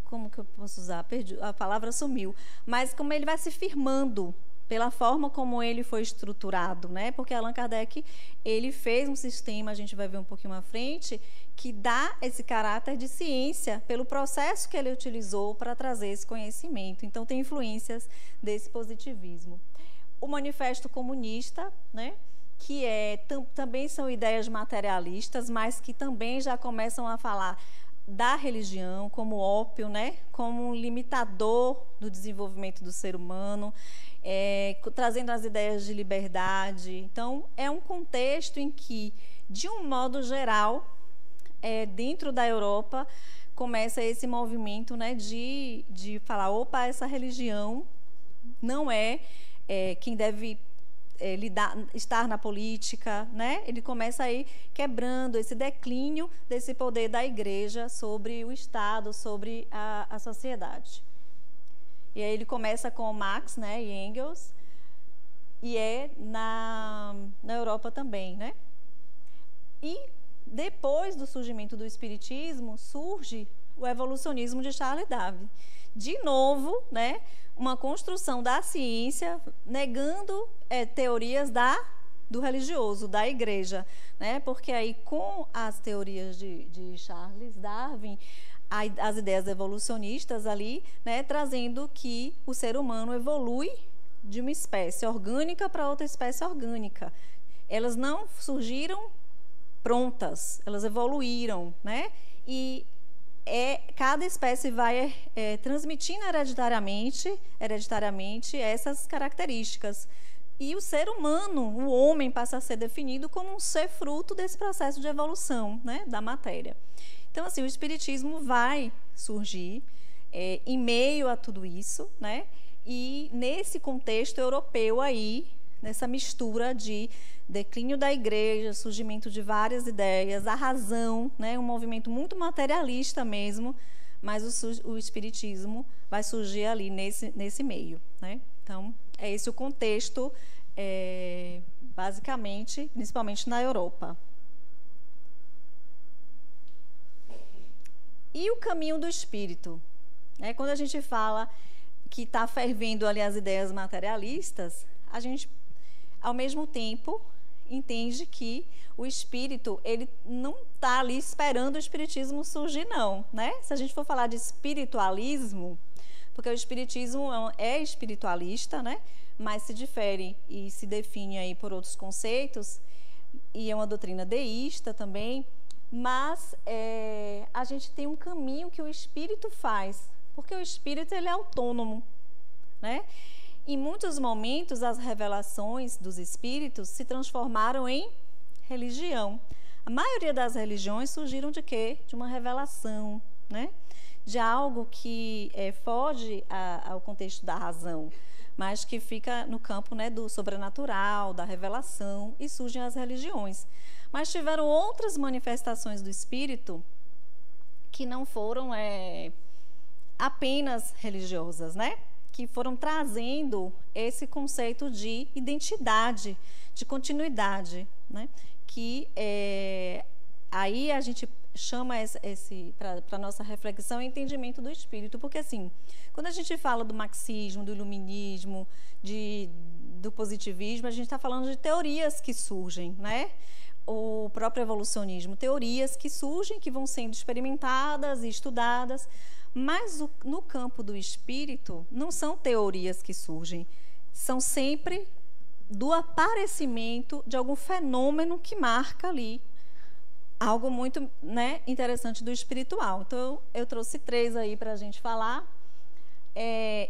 Como que eu posso usar? Perdi, a palavra sumiu. Mas como ele vai se firmando pela forma como ele foi estruturado, né? Porque Allan Kardec, ele fez um sistema, a gente vai ver um pouquinho à frente, que dá esse caráter de ciência pelo processo que ele utilizou para trazer esse conhecimento. Então, tem influências desse positivismo. O Manifesto Comunista, né? Que também são ideias materialistas, mas que também já começam a falar da religião como ópio, né? Como um limitador do desenvolvimento do ser humano, trazendo as ideias de liberdade. Então, é um contexto em que, de um modo geral, dentro da Europa, começa esse movimento, né, de falar, opa, essa religião não é quem deve estar na política, né? Ele começa aí quebrando esse declínio desse poder da igreja sobre o Estado, sobre a sociedade. E aí ele começa com Marx, né, e Engels, e na Europa também, né? E depois do surgimento do espiritismo, surge o evolucionismo de Charles Darwin. De novo, né, uma construção da ciência negando teorias do religioso, da igreja, né? Porque aí, com as teorias de Charles Darwin, as ideias evolucionistas ali, né, trazendo que o ser humano evolui de uma espécie orgânica para outra espécie orgânica. Elas não surgiram prontas, elas evoluíram, né? E cada espécie vai transmitindo hereditariamente essas características. E o ser humano, o homem, passa a ser definido como um ser fruto desse processo de evolução, né, da matéria. Então, assim, o espiritismo vai surgir em meio a tudo isso, né? E nesse contexto europeu aí, nessa mistura de declínio da igreja, surgimento de várias ideias, a razão, né? Um movimento muito materialista mesmo, mas o espiritismo vai surgir ali nesse meio, né? Então, é esse o contexto, basicamente, principalmente na Europa. E o caminho do espírito? Quando a gente fala que está fervendo ali as ideias materialistas, a gente, ao mesmo tempo, entende que o espírito, ele não está ali esperando o espiritismo surgir, não, né? Se a gente for falar de espiritualismo, porque o espiritismo é espiritualista, né? Mas se difere e se define aí por outros conceitos, e é uma doutrina deísta também. mas a gente tem um caminho que o espírito faz, porque o espírito ele é autônomo, né? Em muitos momentos, as revelações dos espíritos se transformaram em religião. A maioria das religiões surgiram de quê? De uma revelação, né? De algo que foge ao contexto da razão, mas que fica no campo, né, do sobrenatural, da revelação, e surgem as religiões. Mas tiveram outras manifestações do espírito que não foram apenas religiosas, né? Que foram trazendo esse conceito de identidade, de continuidade, né? Que aí a gente chama para a nossa reflexão entendimento do espírito, porque assim, quando a gente fala do marxismo, do iluminismo, do positivismo, a gente está falando de teorias que surgem, né? O próprio evolucionismo, teorias que surgem, que vão sendo experimentadas e estudadas, mas no campo do espírito não são teorias que surgem, são sempre do aparecimento de algum fenômeno que marca ali algo muito, né, interessante do espiritual. Então, eu trouxe 3 aí para a gente falar.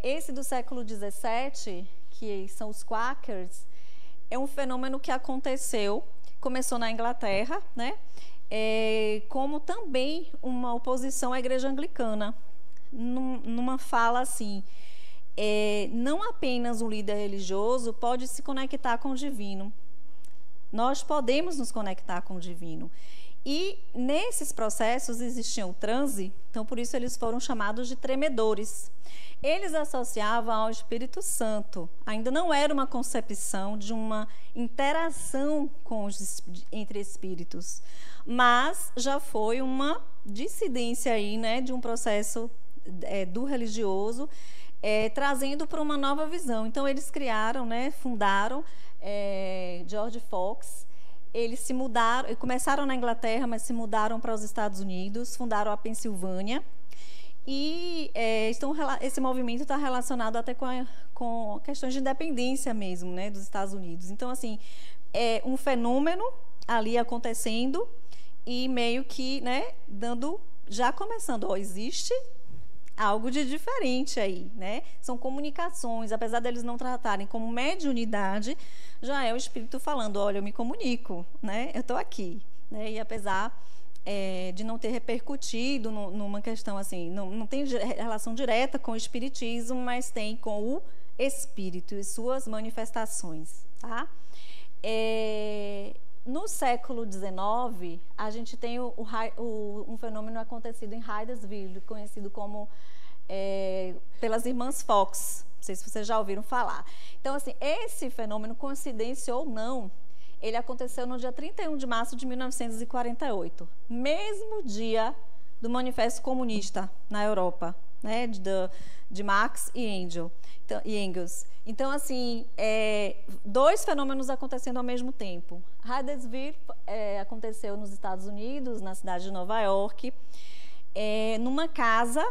Esse do século XVII, que são os Quakers, é um fenômeno que aconteceu, começou na Inglaterra, né, como também uma oposição à Igreja Anglicana, numa fala assim, não apenas um líder religioso pode se conectar com o divino, nós podemos nos conectar com o divino. E nesses processos existia o transe, então por isso eles foram chamados de tremedores. Eles associavam ao Espírito Santo. Ainda não era uma concepção de uma interação entre espíritos, mas já foi uma dissidência aí, né, de um processo do religioso, trazendo para uma nova visão. Então eles criaram, né, fundaram George Fox. Eles se mudaram, começaram na Inglaterra, mas se mudaram para os Estados Unidos, fundaram a Pensilvânia. E esse movimento está relacionado até com questões de independência mesmo, né, dos Estados Unidos. Então, assim, é um fenômeno ali acontecendo e meio que, né, já começando, existe algo de diferente aí, né? São comunicações, apesar deles não tratarem como mediunidade, já é o espírito falando, olha, eu me comunico, né? Eu estou aqui, né? E apesar de não ter repercutido numa questão assim, não tem relação direta com o espiritismo, mas tem com o espírito e suas manifestações, tá? No século XIX, a gente tem um fenômeno acontecido em Hydesville, conhecido como pelas irmãs Fox. Não sei se vocês já ouviram falar. Então, assim, esse fenômeno, coincidência ou não, ele aconteceu no dia 31 de março de 1948, mesmo dia do Manifesto Comunista na Europa, né, de Marx e Engels. Então, assim, 2 fenômenos acontecendo ao mesmo tempo. Hydesville aconteceu nos Estados Unidos, na cidade de Nova York, numa casa,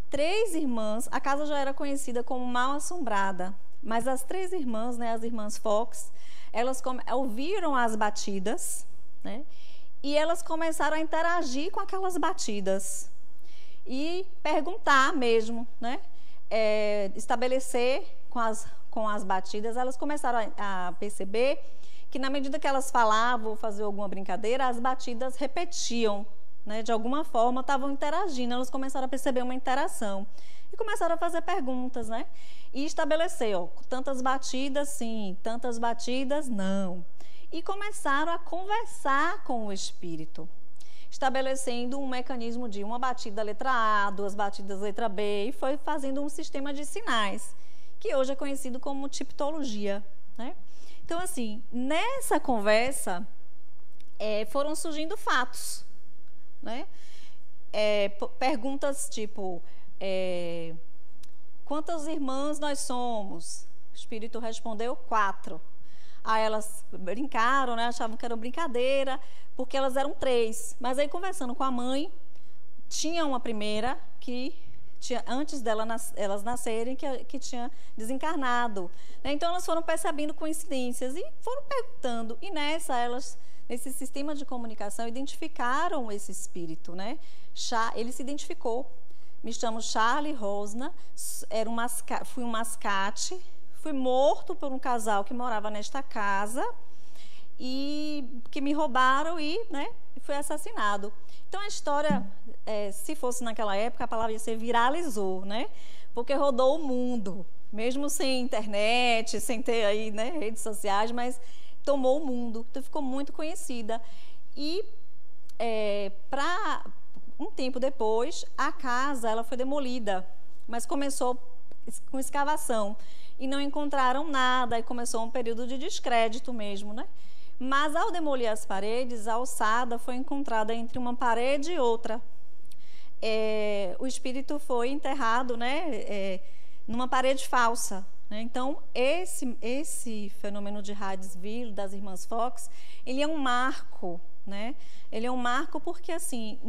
3 irmãs, a casa já era conhecida como Mal Assombrada, mas as 3 irmãs, né, as irmãs Fox, elas ouviram as batidas, né, e elas começaram a interagir com aquelas batidas e perguntar mesmo, né, estabelecer com as batidas. Elas começaram a perceber que, na medida que elas falavam ou faziam alguma brincadeira, as batidas repetiam, né, de alguma forma estavam interagindo. Elas começaram a perceber uma interação e começaram a fazer perguntas, né, e estabelecer, tantas batidas sim, tantas batidas não, e começaram a conversar com o espírito, estabelecendo um mecanismo de uma batida letra A, 2 batidas letra B, e foi fazendo um sistema de sinais, que hoje é conhecido como tipologia, né? Então, assim, nessa conversa foram surgindo fatos, né? Perguntas tipo, quantas irmãs nós somos? O espírito respondeu 4. Aí elas brincaram, né? Achavam que era brincadeira, porque elas eram 3. Mas aí, conversando com a mãe, tinha uma primeira que antes elas nascerem, que tinha desencarnado, né? Então elas foram percebendo coincidências e foram perguntando, e nessa elas nesse sistema de comunicação, identificaram esse espírito, né? Ele se identificou. Me chamo Charlie Rosna, fui um mascate, fui morto por um casal que morava nesta casa e que me roubaram e, né, fui assassinado. Então a história, se fosse naquela época, a palavra ia ser viralizou, né? Porque rodou o mundo, mesmo sem internet, sem ter aí, né, redes sociais, mas tomou o mundo, então ficou muito conhecida. E um tempo depois, a casa ela foi demolida, mas começou com escavação e não encontraram nada, e começou um período de descrédito mesmo, né? Mas ao demolir as paredes, a alçada foi encontrada entre uma parede e outra. O espírito foi enterrado, né, numa parede falsa, né? Então, esse fenômeno de Hydesville, das Irmãs Fox, ele é um marco, né? Ele é um marco porque, assim,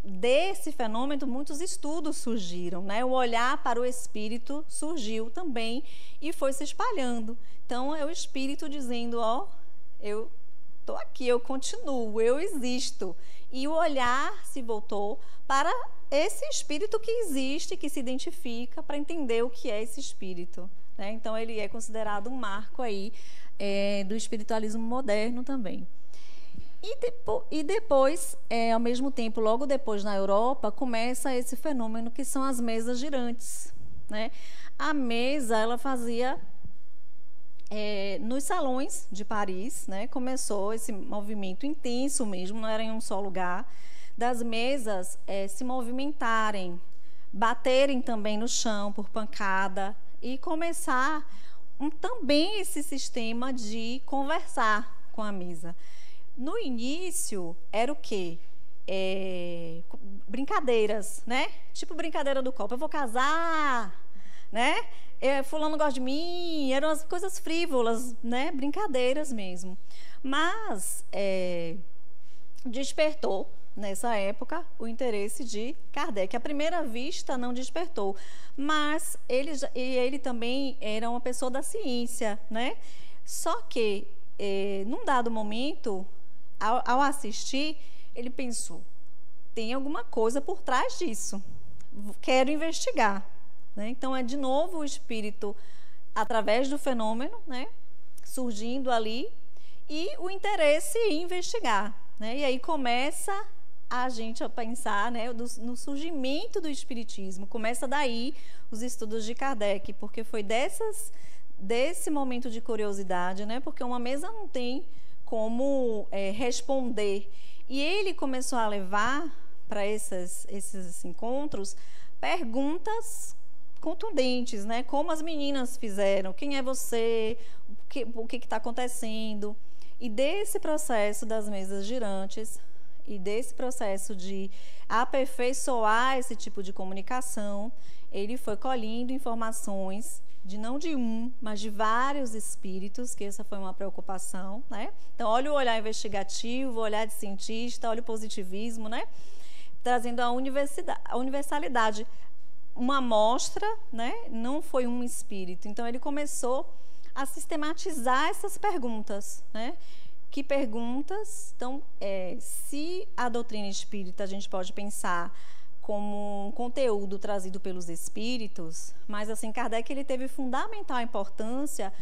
desse fenômeno, muitos estudos surgiram, né? O olhar para o espírito surgiu também e foi se espalhando. Então, é o espírito dizendo, ó, eu estou aqui, eu continuo, eu existo. E o olhar se voltou para esse espírito que existe, que se identifica, para entender o que é esse espírito, né? Então, ele é considerado um marco aí do espiritualismo moderno também. E depois, ao mesmo tempo, logo depois na Europa, começa esse fenômeno que são as mesas girantes, né? A mesa, ela fazia nos salões de Paris, né? Começou esse movimento intenso mesmo, não era em um só lugar, das mesas se movimentarem, baterem também no chão por pancada e começar também esse sistema de conversar com a mesa. No início, era o quê? Brincadeiras, né? Tipo brincadeira do copo. Eu vou casar, né? Fulano gosta de mim. Eram as coisas frívolas, né? Brincadeiras mesmo. Mas despertou, nessa época, o interesse de Kardec. À primeira vista, não despertou. Mas ele também era uma pessoa da ciência, né? Só que, num dado momento, ao assistir, ele pensou, tem alguma coisa por trás disso, quero investigar, né? Então, de novo o espírito, através do fenômeno, né, surgindo ali, e o interesse em investigar, né? E aí começa a gente a pensar, né, no surgimento do espiritismo, começa daí os estudos de Kardec, porque foi desse momento de curiosidade, né, porque uma mesa não tem como responder. E ele começou a levar para esses encontros perguntas contundentes, né? Como as meninas fizeram, quem é você, o que está acontecendo. E desse processo das mesas girantes e desse processo de aperfeiçoar esse tipo de comunicação, ele foi colhendo informações não de um, mas de vários espíritos, que essa foi uma preocupação, né? Então, olha o olhar investigativo, o olhar de cientista, olha o positivismo, né? Trazendo a universalidade. Uma amostra, né? Não foi um espírito. Então, ele começou a sistematizar essas perguntas, né? Que perguntas? Então, se a doutrina espírita a gente pode pensar como um conteúdo trazido pelos espíritos, mas assim, Kardec ele teve fundamental importância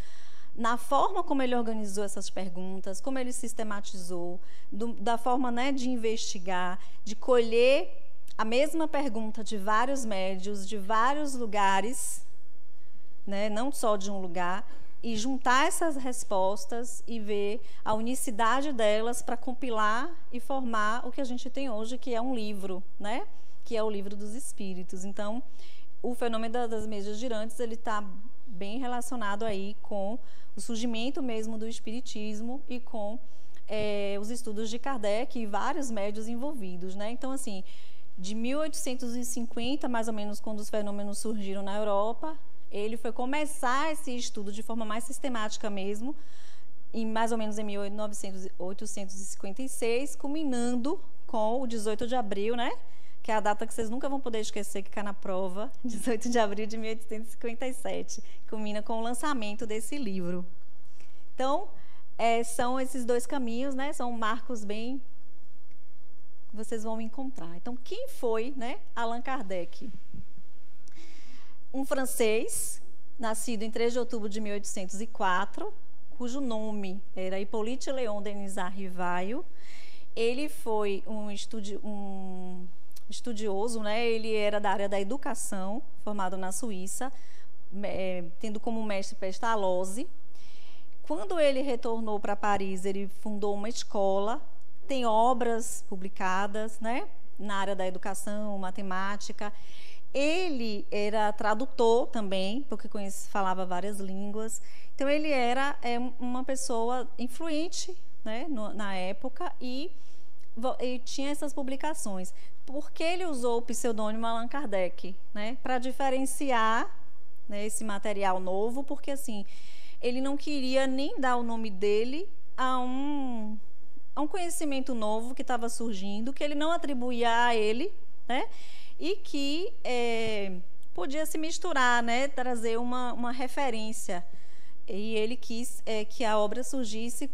na forma como ele organizou essas perguntas, como ele sistematizou, da forma, né, de investigar, de colher a mesma pergunta de vários médiuns, de vários lugares, né, não só de um lugar, e juntar essas respostas e ver a unicidade delas para compilar e formar o que a gente tem hoje, que é um livro, né? Que é o livro dos espíritos. Então, o fenômeno das mesas girantes, ele está bem relacionado aí com o surgimento mesmo do espiritismo e com os estudos de Kardec e vários médiuns envolvidos, né? Então, assim, de 1850, mais ou menos, quando os fenômenos surgiram na Europa, ele foi começar esse estudo de forma mais sistemática mesmo, mais ou menos em 1856, culminando com o 18 de abril, né? Que é a data que vocês nunca vão poder esquecer, que cai na prova, 18 de abril de 1857, culmina com o lançamento desse livro. Então, são esses dois caminhos, né? São marcos bem... Vocês vão encontrar. Então, quem foi, né, Allan Kardec? Um francês, nascido em 3 de outubro de 1804, cujo nome era Hippolyte Léon Denisard Rivail. Ele foi um estudioso, né? Ele era da área da educação, formado na Suíça, tendo como mestre Pestalozzi. Quando ele retornou para Paris, ele fundou uma escola, tem obras publicadas, né, na área da educação, matemática. Ele era tradutor também, porque falava várias línguas. Então, ele era uma pessoa influente, né, na época e tinha essas publicações. Por que ele usou o pseudônimo Allan Kardec? Né, para diferenciar, né, esse material novo, porque assim, ele não queria nem dar o nome dele a um conhecimento novo que estava surgindo, que ele não atribuía a ele, né, e que podia se misturar, né, trazer uma referência. E ele quis que a obra surgisse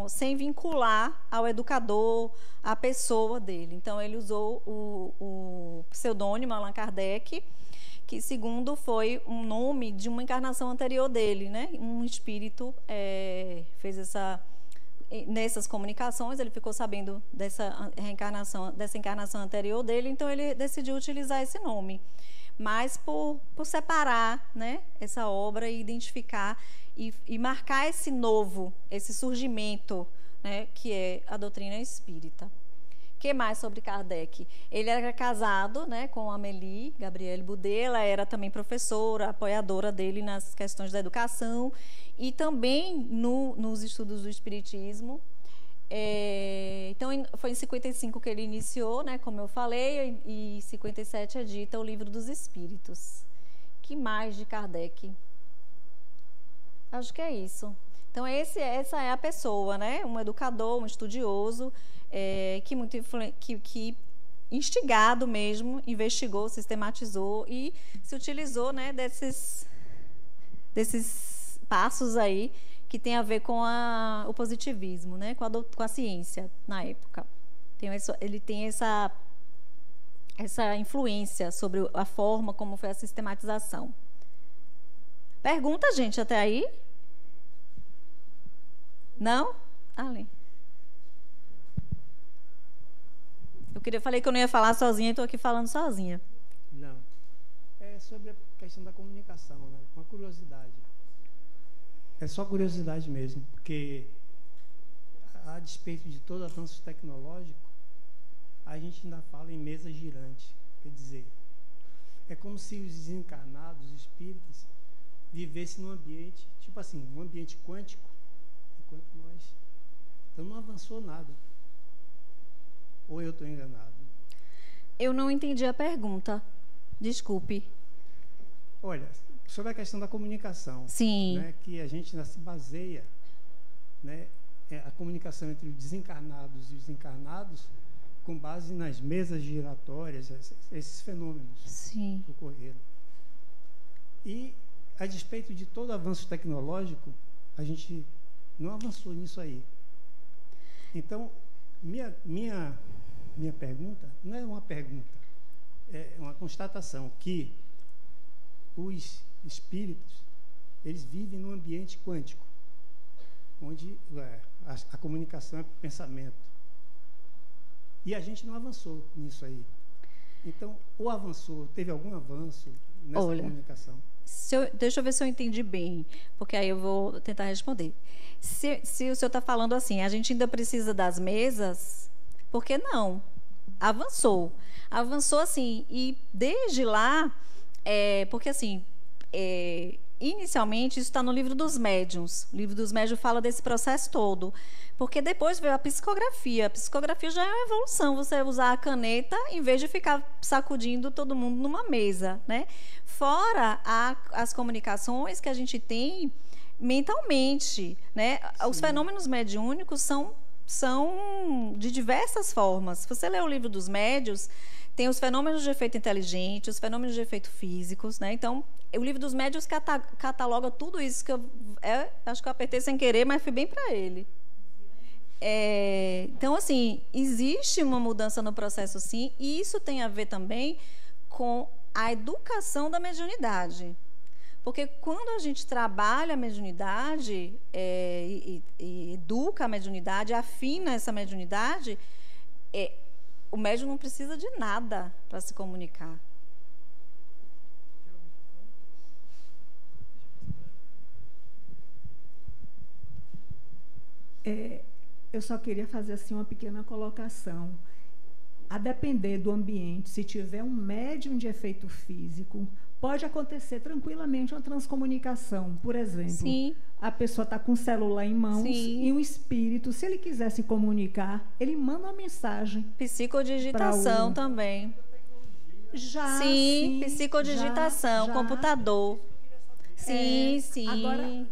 sem vincular ao educador, à pessoa dele. Então, ele usou o pseudônimo Allan Kardec, que, segundo, foi um nome de uma encarnação anterior dele, né? Um espírito fez nessas comunicações, ele ficou sabendo dessa encarnação anterior dele, então ele decidiu utilizar esse nome. Mas por separar, né, essa obra e identificar e marcar esse surgimento, né, que é a doutrina espírita. O que mais sobre Kardec? Ele era casado, né, com Amélie Gabrielle Boudet, ela era também professora, apoiadora dele nas questões da educação e também nos estudos do espiritismo. Então, foi em 55 que ele iniciou, né, como eu falei, e em 57 edita o Livro dos Espíritos. Que mais de Kardec? Acho que é isso. Então, essa é a pessoa, né, um educador, um estudioso, que instigado mesmo, investigou, sistematizou e se utilizou, né, desses passos aí que tem a ver com o positivismo, né, com a ciência na época. Ele tem essa influência sobre a forma como foi a sistematização. Pergunta, gente, até aí? Não? Ali. Falei que eu não ia falar sozinha e estou aqui falando sozinha. Não. É sobre a questão da comunicação, né? Uma curiosidade. É só curiosidade mesmo, porque a despeito de todo avanço tecnológico, a gente ainda fala em mesa girante. Quer dizer, é como se os desencarnados, os espíritos, vivessem num ambiente, tipo assim, um ambiente quântico, enquanto nós... Então não avançou nada. Ou eu estou enganado? Eu não entendi a pergunta. Desculpe. Olha, sobre a questão da comunicação. Sim. Né, que a gente ainda se baseia, né, a comunicação entre os desencarnados e os encarnados com base nas mesas giratórias, esses fenômenos. Sim. Que ocorreram. E, a despeito de todo avanço tecnológico, a gente não avançou nisso aí. Então, minha pergunta não é uma pergunta, é uma constatação que os espíritos, eles vivem num ambiente quântico, onde a comunicação é pensamento. E a gente não avançou nisso aí. Então, ou avançou, teve algum avanço nessa comunicação? Deixa eu ver se eu entendi bem, porque aí eu vou tentar responder. Se o senhor está falando assim, a gente ainda precisa das mesas, por que não? Avançou. Avançou assim, e desde lá, porque assim, inicialmente isso está no Livro dos Médiuns. O Livro dos Médiuns fala desse processo todo. Porque depois veio a psicografia. A psicografia já é uma evolução, você usar a caneta em vez de ficar sacudindo todo mundo numa mesa, né? Fora as comunicações que a gente tem mentalmente, né? Sim. Os fenômenos mediúnicos são são de diversas formas. Se você ler o livro dos médiuns, tem os fenômenos de efeito inteligente, os fenômenos de efeito físicos, né? Então, o livro dos médiuns cataloga tudo isso que acho que eu apertei sem querer, mas fui bem para ele. Então, assim, existe uma mudança no processo, sim, e isso tem a ver também com a educação da mediunidade. Porque quando a gente trabalha a mediunidade e educa a mediunidade, afina essa mediunidade, o médium não precisa de nada para se comunicar. Eu só queria fazer assim uma pequena colocação. A depender do ambiente, se tiver um médium de efeito físico, pode acontecer tranquilamente uma transcomunicação. Por exemplo, Sim. A pessoa está com o celular em mãos. Sim. E um espírito, se ele quiser se comunicar, ele manda uma mensagem. Psicodigitação também. Sim, psicodigitação, computador. Sim. Agora,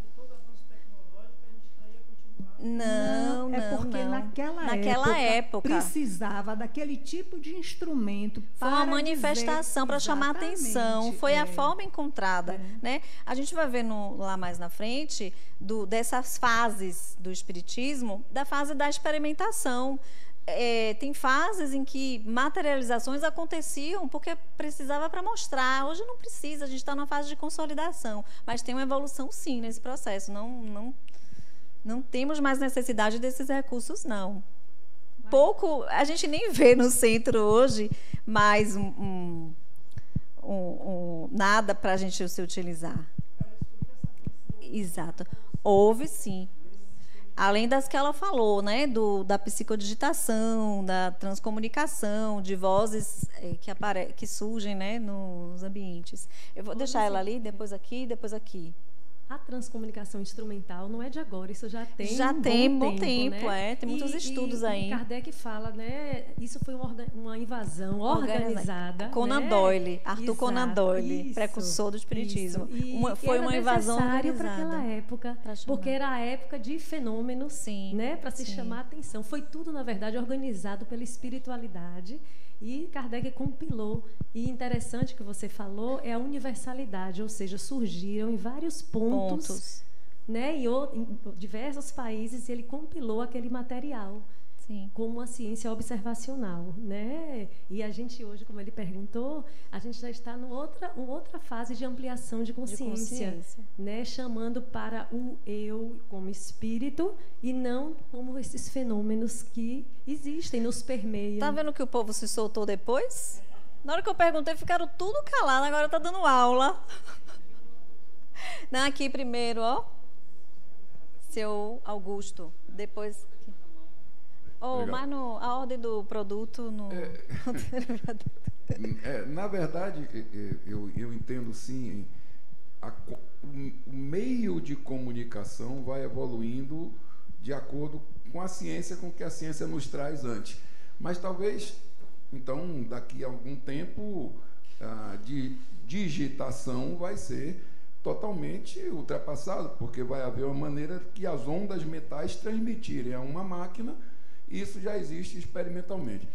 Não, porque naquela época precisava daquele tipo de instrumento. Foi uma manifestação para chamar atenção. Foi a forma encontrada, né? A gente vai ver lá mais na frente dessas fases do espiritismo, da fase da experimentação. Tem fases em que materializações aconteciam porque precisava para mostrar. Hoje não precisa, a gente está numa fase de consolidação, mas tem uma evolução sim nesse processo. Não temos mais necessidade desses recursos, não. Pouco, a gente nem vê no centro hoje mais nada para a gente se utilizar. Exato. Houve, sim. Além das que ela falou, né, da psicodigitação, da transcomunicação, de vozes que surgem, né, nos ambientes. Eu vou deixar ela ali, depois aqui, depois aqui. A transcomunicação instrumental não é de agora, isso já tem bom tempo, né? Tem muitos estudos aí. E Kardec fala, né? Isso foi uma invasão organizada. Conan Doyle, Arthur Conan Doyle, precursor do espiritismo. Foi uma invasão organizada para aquela época, porque era a época de fenômenos, né? Para se chamar a atenção. Foi tudo, na verdade, organizado pela espiritualidade. E Kardec compilou. E interessante que você falou é a universalidade, ou seja, surgiram em vários pontos. Né, em diversos países, ele compilou aquele material. Sim. Como uma ciência observacional, né? E a gente hoje, como ele perguntou, a gente já está numa outra fase de ampliação de consciência. Né? Chamando para o eu como espírito e não como esses fenômenos que existem, nos permeiam. Tá vendo que o povo se soltou depois? Na hora que eu perguntei, ficaram tudo calados, agora está dando aula. Não, aqui primeiro, ó. Seu Augusto, depois... mas a ordem do produto no... Na verdade, eu entendo sim, o meio de comunicação vai evoluindo de acordo com a ciência, com o que a ciência nos traz antes. Mas talvez, então, daqui a algum tempo, a digitação vai ser totalmente ultrapassada, porque vai haver uma maneira que as ondas metais transmitirem a uma máquina. Isso já existe experimentalmente.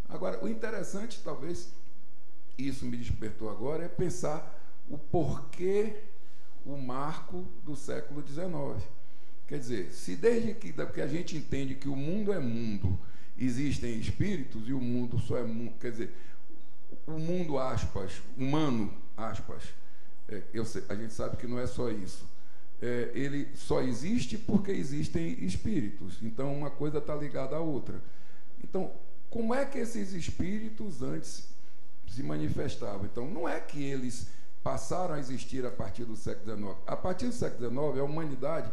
Agora, o interessante, talvez, isso me despertou agora, é pensar o porquê o marco do século XIX. Quer dizer, se desde que a gente entende que o mundo é mundo, existem espíritos e o mundo só é mundo, quer dizer, o mundo, aspas, humano, aspas, a gente sabe que não é só isso. Ele só existe porque existem espíritos. Então, uma coisa está ligada à outra. Então, como é que esses espíritos antes se manifestavam? Então, não é que eles passaram a existir a partir do século XIX. A partir do século XIX, a humanidade,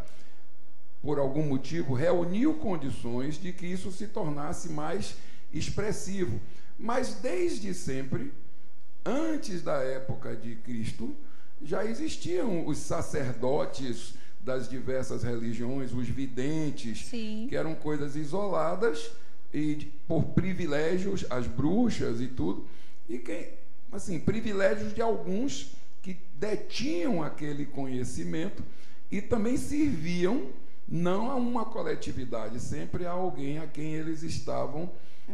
por algum motivo, reuniu condições de que isso se tornasse mais expressivo. Mas, desde sempre, antes da época de Cristo, já existiam os sacerdotes das diversas religiões, os videntes, sim, que eram coisas isoladas e por privilégios, as bruxas e tudo, e privilégios de alguns que detinham aquele conhecimento e também serviam não a uma coletividade, sempre a alguém a quem eles estavam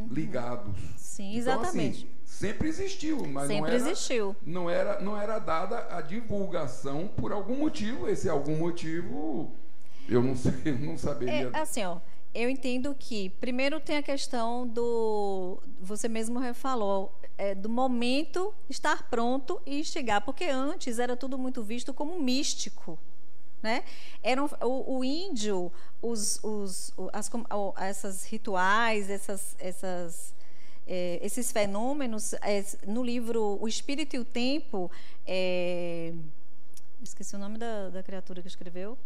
ligados. Sim, então, exatamente. Assim, sempre existiu, mas sempre existiu. Não era dada a divulgação por algum motivo. Esse algum motivo eu não sei, eu não saberia. É assim, ó. Eu entendo que, primeiro, tem a questão do... Você mesmo falou, do momento estar pronto e instigar. Porque antes era tudo muito visto como místico, né? O índio, essas rituais, esses fenômenos, no livro O Espírito e o Tempo... esqueci o nome da criatura que escreveu.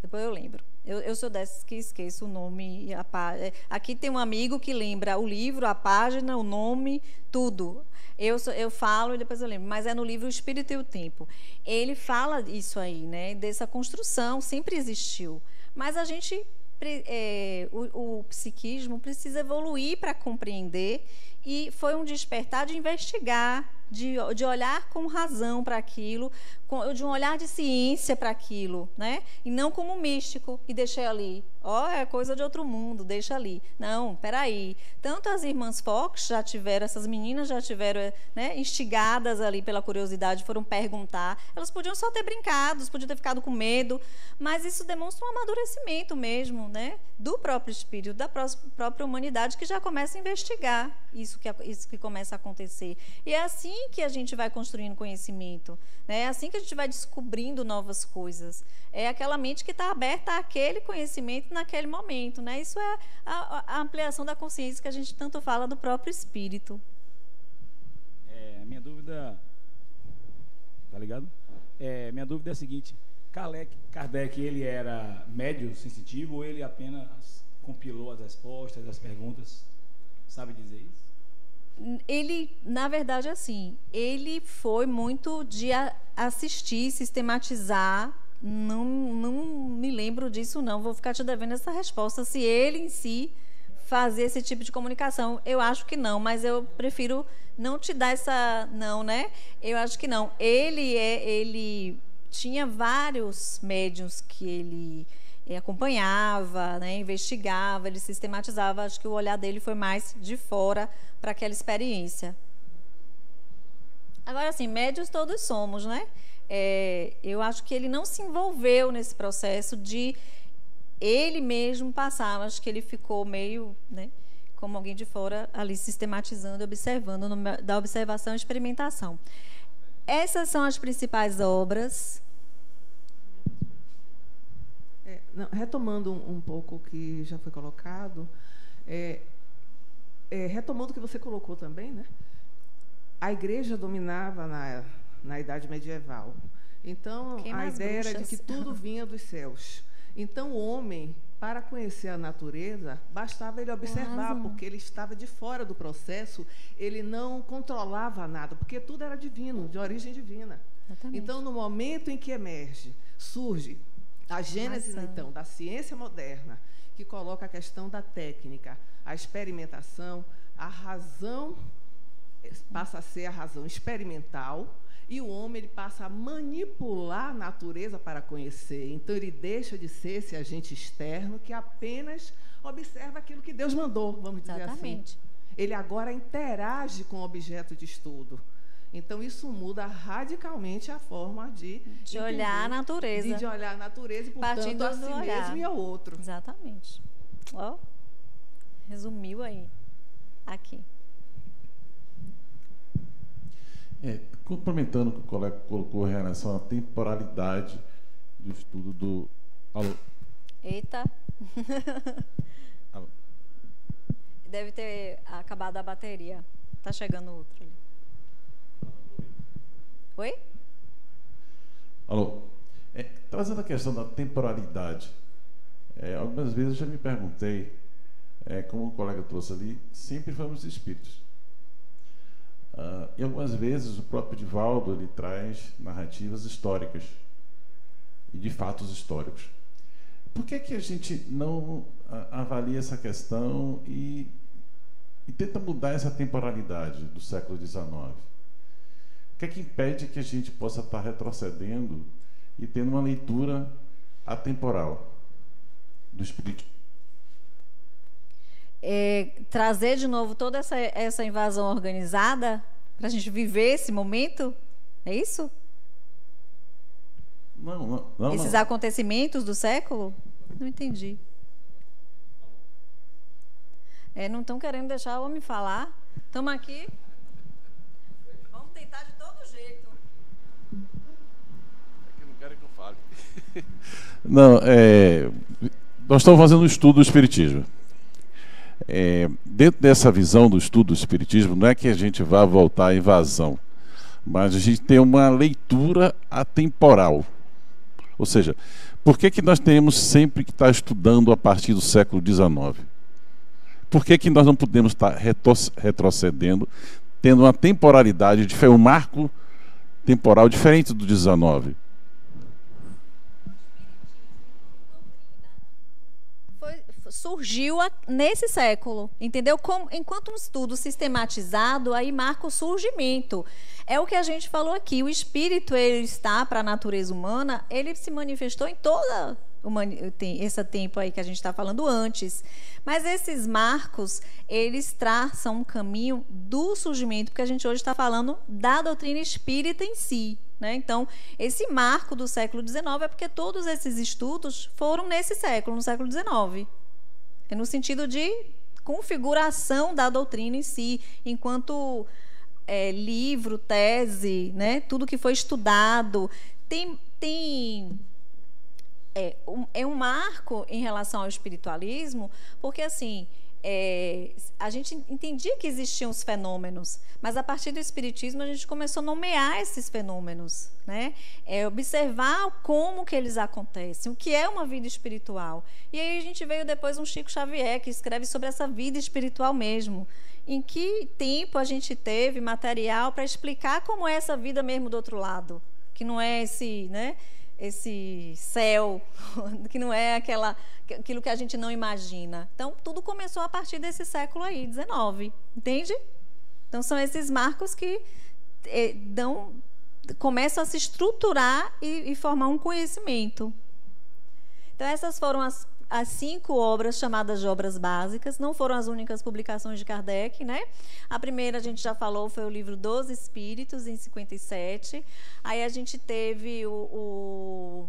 Depois eu lembro. Eu sou dessas que esqueço o nome e a página. Aqui tem um amigo que lembra o livro, a página, o nome, tudo. Eu falo e depois eu lembro. Mas é no livro O Espírito e o Tempo. Ele fala isso aí, né? Dessa construção, sempre existiu. Mas a gente... o psiquismo precisa evoluir para compreender, e foi um despertar de investigar, de olhar com razão para aquilo, de um olhar de ciência para aquilo, né? E não como místico, e deixei ali. É coisa de outro mundo, deixa ali. Não, peraí. Tanto as irmãs Fox já tiveram, essas meninas já tiveram, né, instigadas ali pela curiosidade, foram perguntar. Elas podiam só ter brincado, podiam ter ficado com medo, mas isso demonstra um amadurecimento mesmo, né, do próprio espírito, da própria humanidade, que já começa a investigar isso que começa a acontecer. E é assim que a gente vai construindo conhecimento, né? É assim que a gente vai descobrindo novas coisas. É aquela mente que está aberta àquele conhecimento naquele momento, né? Isso é a ampliação da consciência que a gente tanto fala do próprio espírito. A minha dúvida... Tá ligado? Minha dúvida é a seguinte: Kardec, ele era médium sensitivo ou ele apenas compilou as respostas, as perguntas? Sabe dizer isso? Ele, na verdade, assim, ele foi muito de assistir, sistematizar. Não me lembro disso, não. Vou ficar te devendo essa resposta. Se ele em si fazia esse tipo de comunicação, eu acho que não, mas eu prefiro não te dar essa... Não, né? Eu acho que não. Ele tinha vários médiuns que ele acompanhava, né, investigava, ele sistematizava. Acho que o olhar dele foi mais de fora para aquela experiência. Agora, assim, médiuns todos somos, né? Eu acho que ele não se envolveu nesse processo de ele mesmo passar. Acho que ele ficou meio, né, como alguém de fora ali sistematizando, observando, da observação e experimentação. Essas são as principais obras. Retomando um pouco o que já foi colocado, retomando o que você colocou também, né? A igreja dominava na Idade Medieval. Então, a ideia era de que tudo vinha dos céus. Então, o homem, para conhecer a natureza, bastava ele observar, porque ele estava de fora do processo, ele não controlava nada, porque tudo era divino, de origem divina. Exatamente. Então, no momento em que surge a gênese, então, da ciência moderna, que coloca a questão da técnica, a experimentação, a razão passa a ser a razão experimental, e o homem ele passa a manipular a natureza para conhecer. Então, ele deixa de ser esse agente externo que apenas observa aquilo que Deus mandou, vamos dizer assim. Ele agora interage com o objeto de estudo. Então, isso muda radicalmente a forma de olhar a natureza. De olhar a natureza e, portanto, a si mesmo e ao outro. Exatamente. Resumiu aí. Aqui. Complementando o que o colega colocou em relação à temporalidade do estudo do... Alô? Eita. Alô? Deve ter acabado a bateria. Tá chegando outro ali. Oi? Alô? Trazendo a questão da temporalidade, algumas vezes eu já me perguntei, como o colega trouxe ali, sempre fomos espíritos. E algumas vezes o próprio Divaldo ele traz narrativas históricas e de fatos históricos. Por que a gente não avalia essa questão e tenta mudar essa temporalidade do século XIX? O que impede que a gente possa estar retrocedendo e tendo uma leitura atemporal do espírito. Trazer de novo toda essa invasão organizada para a gente viver esse momento? É isso? Não. Esses acontecimentos do século? Não entendi. Não estão querendo deixar o homem falar. Estamos aqui. Vamos tentar de todo jeito. Aqui não querem que eu fale. Não, nós estamos fazendo um estudo do Espiritismo. Dentro dessa visão do estudo do Espiritismo, não é que a gente vá voltar à invasão, mas a gente tem uma leitura atemporal. Ou seja, por que nós temos sempre que estar estudando a partir do século XIX? Por que nós não podemos estar retrocedendo, tendo uma temporalidade, um marco temporal diferente do XIX? Surgiu nesse século, entendeu? Enquanto um estudo sistematizado, aí marca o surgimento. É o que a gente falou aqui, o espírito, ele está para a natureza humana, ele se manifestou em toda esse tempo aí que a gente está falando antes. Mas esses marcos, eles traçam um caminho do surgimento, porque a gente hoje está falando da doutrina espírita em si. Né? Então, esse marco do século XIX é porque todos esses estudos foram nesse século, no século XIX. É no sentido de configuração da doutrina em si, enquanto livro, tese, né? Tudo que foi estudado. É um marco em relação ao espiritualismo, porque assim, a gente entendia que existiam os fenômenos, mas a partir do espiritismo a gente começou a nomear esses fenômenos, né? Observar como que eles acontecem, o que é uma vida espiritual. E aí a gente veio depois um Chico Xavier, que escreve sobre essa vida espiritual mesmo. Em que tempo a gente teve material para explicar como é essa vida mesmo do outro lado, que não é esse, né? Esse céu, que não é aquilo que a gente não imagina. Então, tudo começou a partir desse século aí, XIX, entende? Então, são esses marcos que começam a se estruturar e formar um conhecimento. Então, essas foram as 5 obras chamadas de obras básicas, não foram as únicas publicações de Kardec, né? A primeira, a gente já falou, foi o livro dos Espíritos, em 57. Aí a gente teve o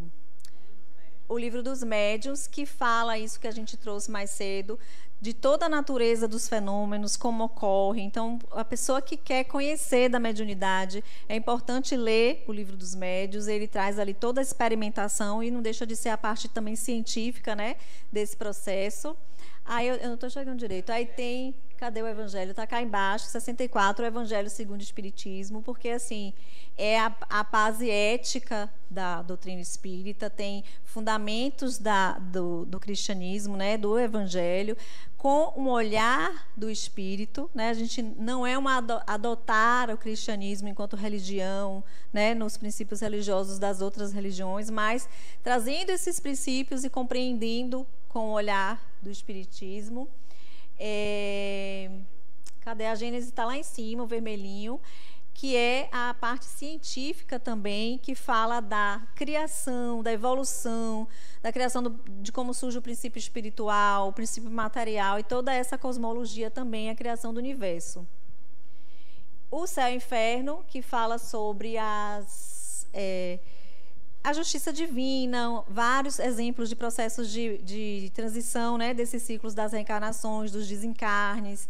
livro dos Médiuns, que fala isso que a gente trouxe mais cedo, de toda a natureza dos fenômenos, como ocorre. Então, a pessoa que quer conhecer da mediunidade, é importante ler o livro dos Médiuns, ele traz ali toda a experimentação e não deixa de ser a parte também científica, né, desse processo. Aí eu não estou chegando direito. Aí tem, cadê o Evangelho? Está cá embaixo, 64, o Evangelho segundo o Espiritismo, porque assim, é a base ética da doutrina espírita, tem fundamentos do cristianismo, né, do Evangelho, com um olhar do espírito, né? A gente não é adotar o cristianismo enquanto religião, né, nos princípios religiosos das outras religiões, mas trazendo esses princípios e compreendendo com o olhar do espiritismo. Cadê? A Gênese está lá em cima, o vermelhinho, que é a parte científica também, que fala da criação, da evolução, da criação de como surge o princípio espiritual, o princípio material e toda essa cosmologia também, a criação do universo. O Céu e o Inferno, que fala sobre a justiça divina, vários exemplos de processos de transição, né, desses ciclos das reencarnações, dos desencarnes,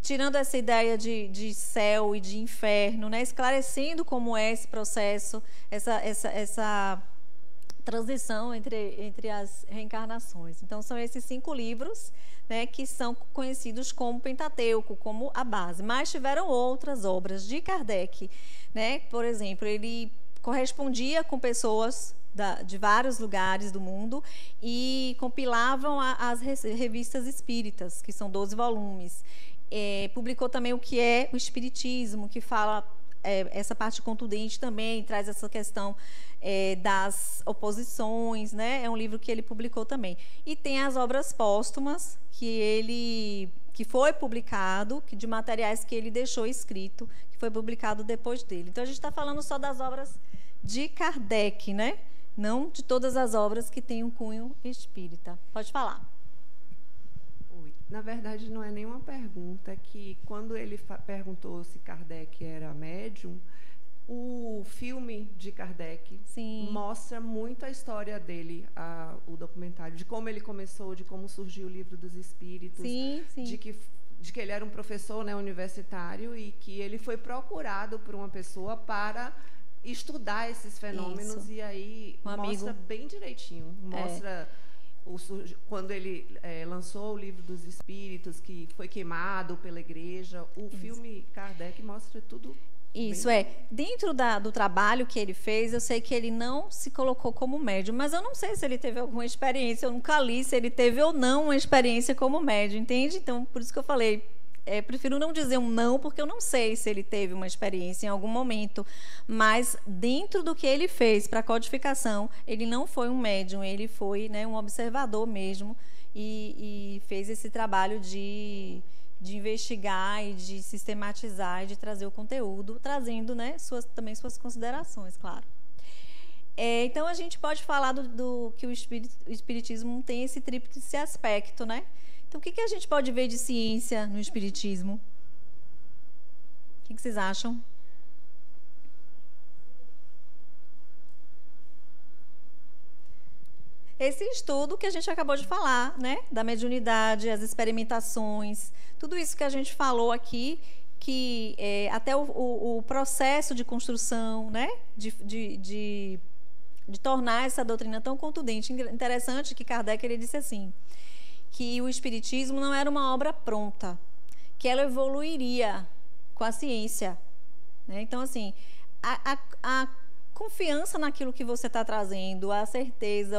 tirando essa ideia de céu e de inferno, né, esclarecendo como é esse processo, essa transição entre as reencarnações. Então, são esses 5 livros, né, que são conhecidos como Pentateuco, como a base. Mas tiveram outras obras de Kardec, né? Por exemplo, ele correspondia com pessoas de vários lugares do mundo e compilavam as revistas espíritas, que são 12 volumes. Publicou também o que é o Espiritismo, que fala essa parte contundente também, traz essa questão das oposições, né? É um livro que ele publicou também. E tem as obras póstumas, que foi publicado, de materiais que ele deixou escrito, que foi publicado depois dele. Então, a gente está falando só das obras de Kardec, né? não de todas as obras que têm um cunho espírita. Pode falar. Oi. Na verdade, não é nenhuma pergunta, que quando ele perguntou se Kardec era médium, o filme de Kardec mostra muito a história dele, o documentário, de como ele começou, de como surgiu o Livro dos Espíritos, de que ele era um professor, né, universitário, e que ele foi procurado por uma pessoa para estudar esses fenômenos. E aí mostra bem direitinho, mostra quando ele lançou o Livro dos Espíritos, que foi queimado pela igreja. O filme Kardec mostra tudo. Isso dentro do trabalho que ele fez, eu sei que ele não se colocou como médium, mas eu não sei se ele teve alguma experiência, eu nunca li se ele teve ou não uma experiência como médium, entende? Então, por isso que eu falei, prefiro não dizer um não, porque eu não sei se ele teve uma experiência em algum momento, mas dentro do que ele fez para a codificação, ele não foi um médium, ele foi, né, um observador mesmo, e fez esse trabalho de investigar e de sistematizar e de trazer o conteúdo, trazendo, né, também suas considerações, claro. Então, a gente pode falar do que o espiritismo tem esse tríplice aspecto, né? Então, o que a gente pode ver de ciência no espiritismo? O que vocês acham? Esse estudo que a gente acabou de falar, né, da mediunidade, as experimentações, tudo isso que a gente falou aqui, que até o processo de construção, né, de tornar essa doutrina tão contundente. Interessante que Kardec ele disse assim, que o espiritismo não era uma obra pronta, que ela evoluiria com a ciência, né? Então, assim, a confiança naquilo que você está trazendo, a certeza,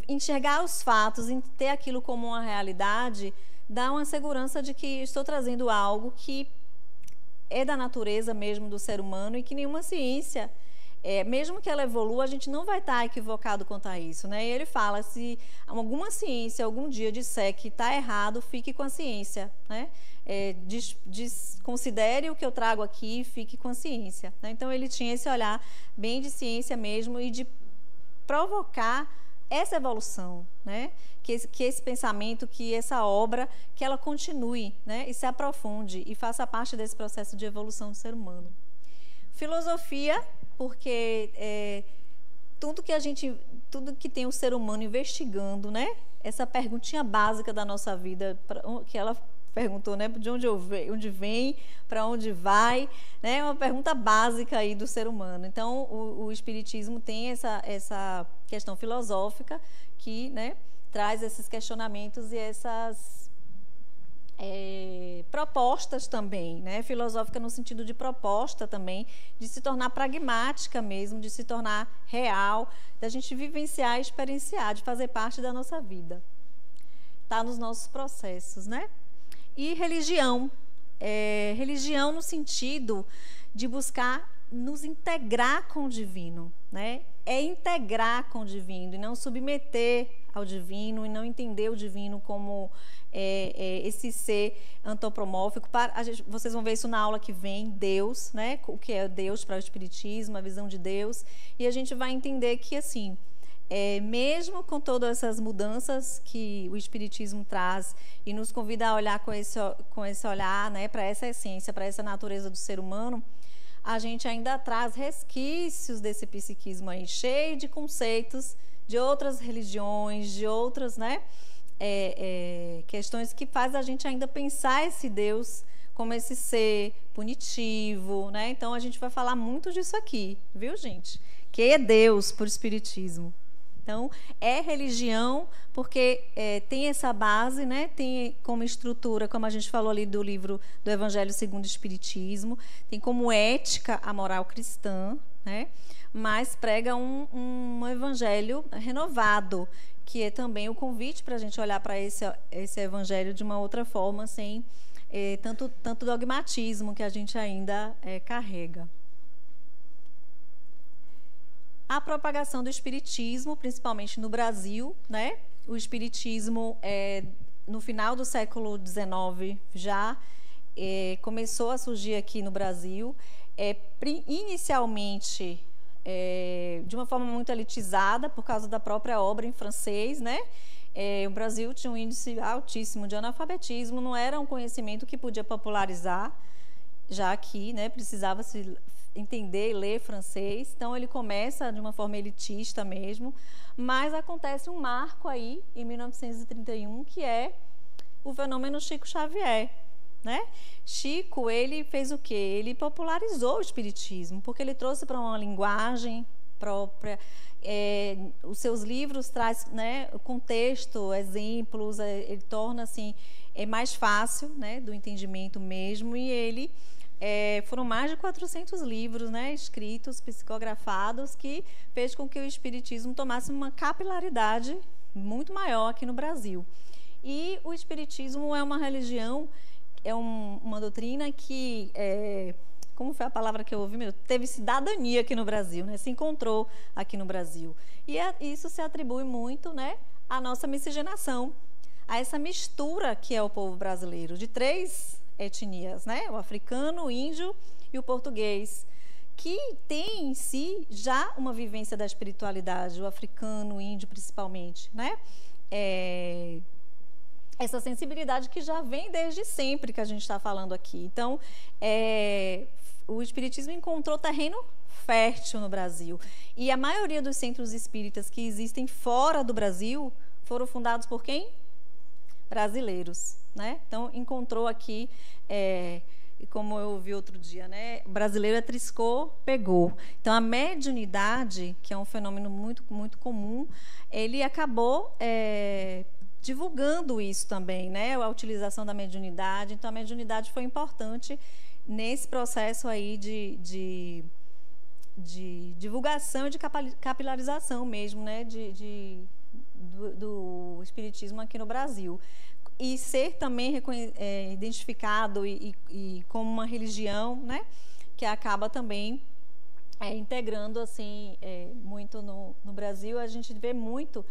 enxergar os fatos, ter aquilo como uma realidade, dá uma segurança de que estou trazendo algo que é da natureza mesmo do ser humano e que nenhuma ciência, mesmo que ela evolua, a gente não vai estar equivocado quanto a isso, né? E ele fala, se alguma ciência algum dia disser que está errado, fique com a ciência, né? Considere o que eu trago aqui e fique com a ciência, né? Então ele tinha esse olhar bem de ciência mesmo e de provocar essa evolução, né? Que esse pensamento, que essa obra, que ela continue, né? E se aprofunde e faça parte desse processo de evolução do ser humano. Filosofia, porque tudo que tem o ser humano investigando, né? Essa perguntinha básica da nossa vida, que ela perguntou, né, de onde vem, para onde vai, né, uma pergunta básica aí do ser humano. Então, o espiritismo tem essa questão filosófica que, né, traz esses questionamentos e essas propostas também, né, filosófica no sentido de proposta também, de se tornar pragmática mesmo, de se tornar real, da gente vivenciar e experienciar, de fazer parte da nossa vida. Está nos nossos processos, né? E religião. Religião no sentido de buscar nos integrar com o divino, né? Integrar com o divino e não submeter ao divino e não entender o divino como esse ser antropomórfico. Vocês vão ver isso na aula que vem, Deus, né? O que é Deus para o espiritismo, a visão de Deus. E a gente vai entender que, assim, mesmo com todas essas mudanças que o espiritismo traz e nos convida a olhar com esse olhar, né, para essa essência, para essa natureza do ser humano, a gente ainda traz resquícios desse psiquismo aí, cheio de conceitos de outras religiões, de outras, né, questões que faz a gente ainda pensar esse Deus como esse ser punitivo, né? Então a gente vai falar muito disso aqui, viu, gente? Que é Deus por espiritismo. Então, religião, porque tem essa base, né? Tem como estrutura, como a gente falou ali do livro do Evangelho segundo o Espiritismo, tem como ética a moral cristã, né? Mas prega um evangelho renovado, que é também o convite para a gente olhar para esse evangelho de uma outra forma, sem tanto dogmatismo que a gente ainda carrega. A propagação do espiritismo, principalmente no Brasil, né? O espiritismo, no final do século XIX, já começou a surgir aqui no Brasil. Inicialmente, de uma forma muito elitizada, por causa da própria obra em francês, né? O Brasil tinha um índice altíssimo de analfabetismo, não era um conhecimento que podia popularizar, já que, né, precisava se entender e ler francês. Então, ele começa de uma forma elitista mesmo, mas acontece um marco aí, em 1931, que é o fenômeno Chico Xavier, né? Chico, ele fez o quê? Ele popularizou o espiritismo, porque ele trouxe para uma linguagem própria. Os seus livros traz, né, contexto, exemplos, ele torna assim mais fácil, né, do entendimento mesmo. E ele foram mais de 400 livros, né, escritos, psicografados, que fez com que o espiritismo tomasse uma capilaridade muito maior aqui no Brasil. E o espiritismo é uma religião, uma doutrina que como foi a palavra que eu ouvi, teve cidadania aqui no Brasil, né? Se encontrou aqui no Brasil. E isso se atribui muito, né, à nossa miscigenação, a essa mistura que é o povo brasileiro, de 3 etnias, né? O africano, o índio e o português, que tem em si já uma vivência da espiritualidade, o africano, o índio principalmente, né? Essa sensibilidade que já vem desde sempre que a gente está falando aqui. Então, o espiritismo encontrou terreno fértil no Brasil. E a maioria dos centros espíritas que existem fora do Brasil foram fundados por quem? Brasileiros, né? Então, encontrou aqui, como eu ouvi outro dia, né? O brasileiro triscou, pegou. Então, a mediunidade, que é um fenômeno muito, muito comum, ele acabou divulgando isso também, né? A utilização da mediunidade. Então, a mediunidade foi importante nesse processo aí de divulgação e de capilarização mesmo, né? Do espiritismo aqui no Brasil. E ser também identificado e como uma religião, né? Que acaba também integrando assim, muito no Brasil. A gente vê muito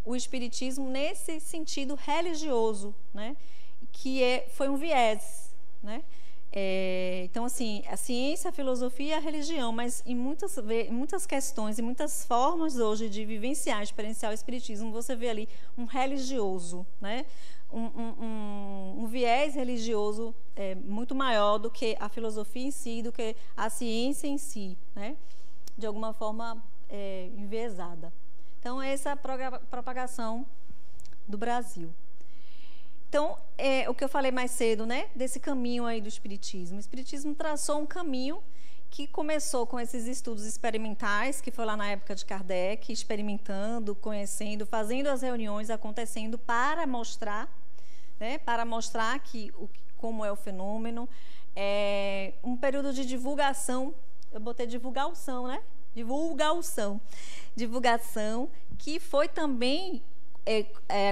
o espiritismo nesse sentido religioso, né? Que foi um viés, né? Então, assim, a ciência, a filosofia e a religião, mas em muitas questões, em muitas formas hoje de vivenciar, experienciar o espiritismo, você vê ali um religioso, né? Um viés religioso muito maior do que a filosofia em si, do que a ciência em si, né? De alguma forma enviesada. Então, essa é a propagação do Brasil. Então, o que eu falei mais cedo, né, desse caminho aí do espiritismo. O espiritismo traçou um caminho que começou com esses estudos experimentais, que foi lá na época de Kardec, experimentando, conhecendo, fazendo as reuniões acontecendo para mostrar, né, como é o fenômeno. Um período de divulgação, eu botei divulgação, né? Divulgação, que foi também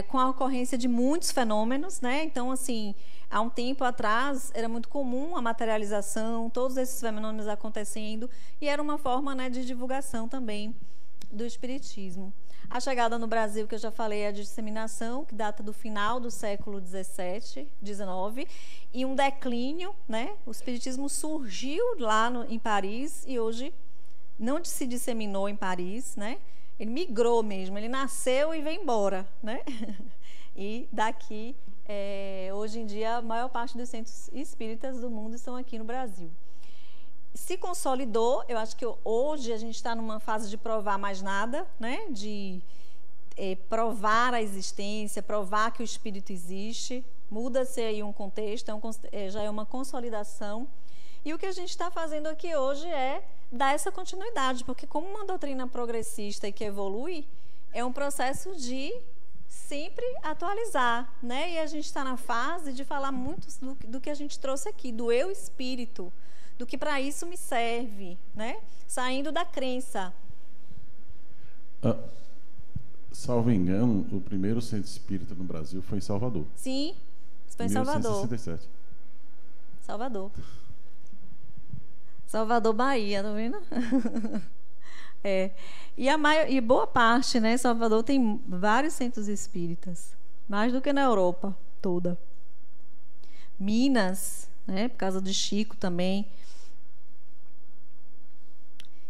com a ocorrência de muitos fenômenos, né? Então, assim, há um tempo atrás era muito comum a materialização, todos esses fenômenos acontecendo, e era uma forma, né, de divulgação também do espiritismo. A chegada no Brasil, que eu já falei, é a disseminação, que data do final do século XVII, XIX, e um declínio, né? O espiritismo surgiu lá em Paris e hoje não se disseminou em Paris, né? Ele migrou mesmo, ele nasceu e veio embora, né? E daqui, hoje em dia, a maior parte dos centros espíritas do mundo estão aqui no Brasil. Se consolidou, eu acho que hoje a gente está numa fase de provar mais nada, né? De provar a existência, provar que o espírito existe. Muda-se aí um contexto, já é uma consolidação. E o que a gente está fazendo aqui hoje é dar essa continuidade, porque como uma doutrina progressista e que evolui, é um processo de sempre atualizar, né? E a gente está na fase de falar muito do que a gente trouxe aqui, do eu espírito, do que para isso me serve, né? Saindo da crença. Salvo engano, o primeiro centro espírita no Brasil foi em Salvador. Sim, foi em Salvador. 1967. Salvador, Bahia, tá vendo? E boa parte, né? Salvador tem vários centros espíritas, mais do que na Europa toda. Minas, né? Por causa de Chico também.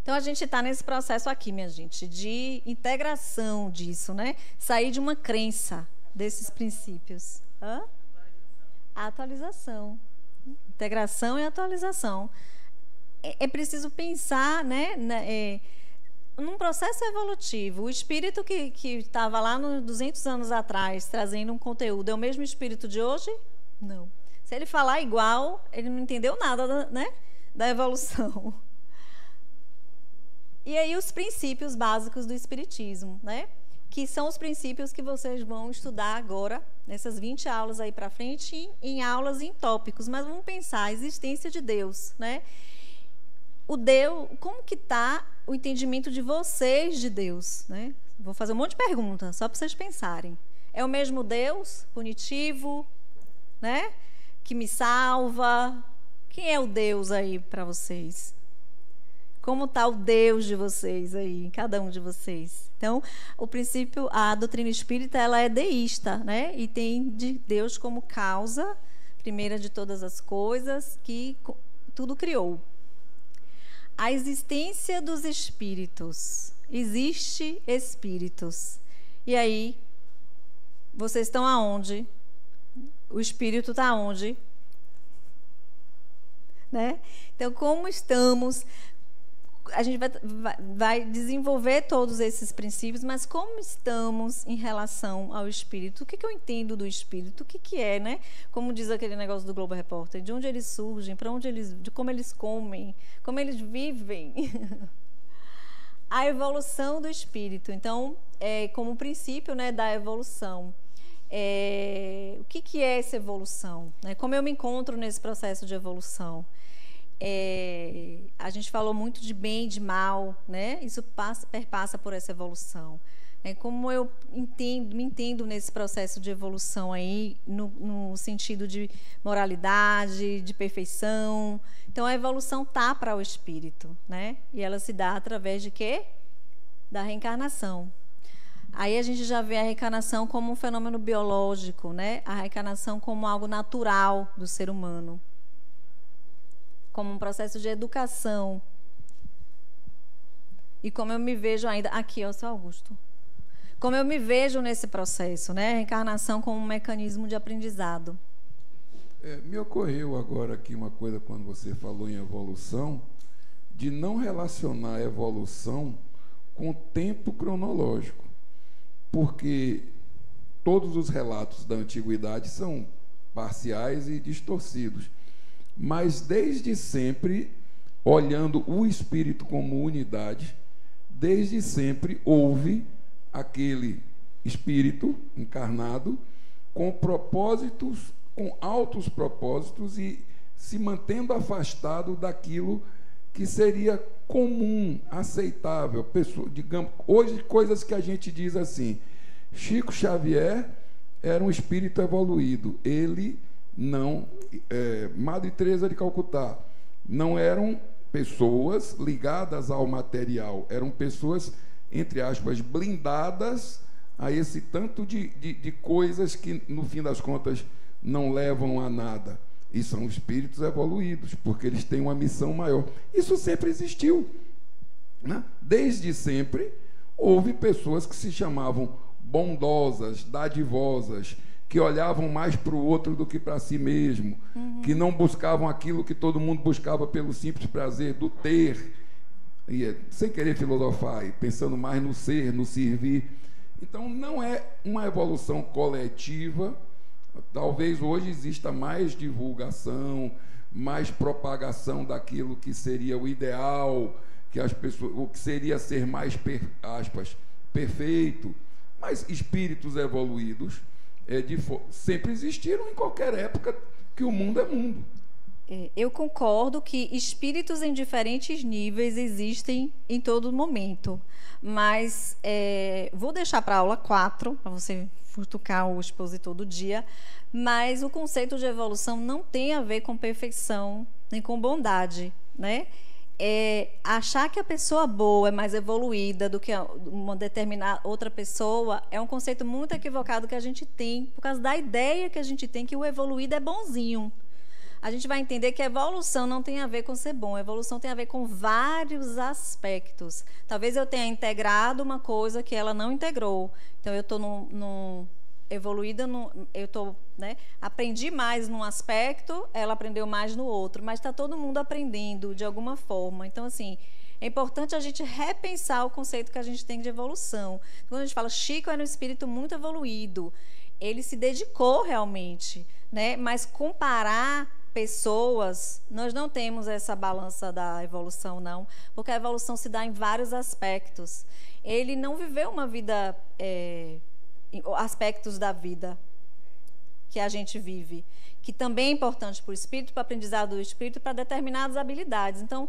Então, a gente está nesse processo aqui, minha gente, de integração disso, né? Sair de uma crença desses princípios. Hã? A atualização. Integração e atualização. É preciso pensar, né, num processo evolutivo. O espírito que estava lá nos 200 anos atrás, trazendo um conteúdo, é o mesmo espírito de hoje? Não. Se ele falar igual, ele não entendeu nada, né, da evolução. E aí os princípios básicos do espiritismo, né? Que são os princípios que vocês vão estudar agora, nessas 20 aulas aí para frente, em aulas e em tópicos. Mas vamos pensar a existência de Deus, né? O Deus, como que está o entendimento de vocês de Deus, né? Vou fazer um monte de perguntas, só para vocês pensarem. É o mesmo Deus, punitivo, né? Que me salva? Quem é o Deus aí para vocês? Como está o Deus de vocês aí, cada um de vocês? Então, o princípio, a doutrina espírita, ela é deísta, né? E tem de Deus como causa, primeira de todas as coisas, que tudo criou. A existência dos espíritos. Existe espíritos. E aí, vocês estão aonde? O espírito está aonde? Né? Então, como estamos... A gente vai desenvolver todos esses princípios, mas como estamos em relação ao espírito? O que eu entendo do espírito? O que é, né? Como diz aquele negócio do Globo Repórter, de onde eles surgem, para onde eles, de como eles comem, como eles vivem. A evolução do espírito. Então, como princípio, né, da evolução. O que é essa evolução? Né? Como eu me encontro nesse processo de evolução? A gente falou muito de bem e de mal, né? Isso perpassa por essa evolução. Como eu me entendo nesse processo de evolução aí, no sentido de moralidade, de perfeição. Então, a evolução está para o espírito, né? E ela se dá através de quê? Da reencarnação. Aí a gente já vê a reencarnação como um fenômeno biológico, né? A reencarnação como algo natural do ser humano. Como um processo de educação. E como eu me vejo ainda... Aqui, ó, seu Augusto. Como eu me vejo nesse processo, né? A reencarnação como um mecanismo de aprendizado. Me ocorreu agora aqui uma coisa, quando você falou em evolução, de não relacionar a evolução com o tempo cronológico. Porque todos os relatos da antiguidade são parciais e distorcidos. Mas, desde sempre, olhando o espírito como unidade, desde sempre houve aquele espírito encarnado com propósitos, com altos propósitos e se mantendo afastado daquilo que seria comum, aceitável. Digamos, hoje, coisas que a gente diz assim, Chico Xavier era um espírito evoluído, ele não... Madre Teresa de Calcutá, não eram pessoas ligadas ao material, eram pessoas, entre aspas, blindadas a esse tanto de coisas que, no fim das contas, não levam a nada. E são espíritos evoluídos, porque eles têm uma missão maior. Isso sempre existiu, né? Desde sempre, houve pessoas que se chamavam bondosas, dadivosas, que olhavam mais para o outro do que para si mesmo, que não buscavam aquilo que todo mundo buscava pelo simples prazer do ter, e, sem querer filosofar, e pensando mais no ser, no servir. Então, não é uma evolução coletiva. Talvez hoje exista mais divulgação, mais propagação daquilo que seria o ideal, que as pessoas, o que seria ser mais, aspas, perfeito. Mas espíritos evoluídos sempre existiram em qualquer época que o mundo é mundo. Eu concordo que espíritos em diferentes níveis existem em todo momento, mas vou deixar para a aula 4, para você futucar o expositor do dia, mas o conceito de evolução não tem a ver com perfeição nem com bondade, né? Achar que a pessoa boa é mais evoluída do que uma determinada outra pessoa é um conceito muito equivocado que a gente tem, por causa da ideia que a gente tem que o evoluído é bonzinho. a gente vai entender que a evolução não tem a ver com ser bom. A evolução tem a ver com vários aspectos. Talvez eu tenha integrado uma coisa que ela não integrou. Então, eu estou evoluída, eu estou, né, aprendi mais num aspecto, ela aprendeu mais no outro. Mas está todo mundo aprendendo de alguma forma. Então, assim, é importante a gente repensar o conceito que a gente tem de evolução. Quando a gente fala, Chico era um espírito muito evoluído, ele se dedicou realmente, né? Mas comparar pessoas, nós não temos essa balança da evolução, não, porque a evolução se dá em vários aspectos. Ele não viveu uma vida, aspectos da vida que a gente vive, que também é importante para o espírito, para o aprendizado do espírito, para determinadas habilidades. Então,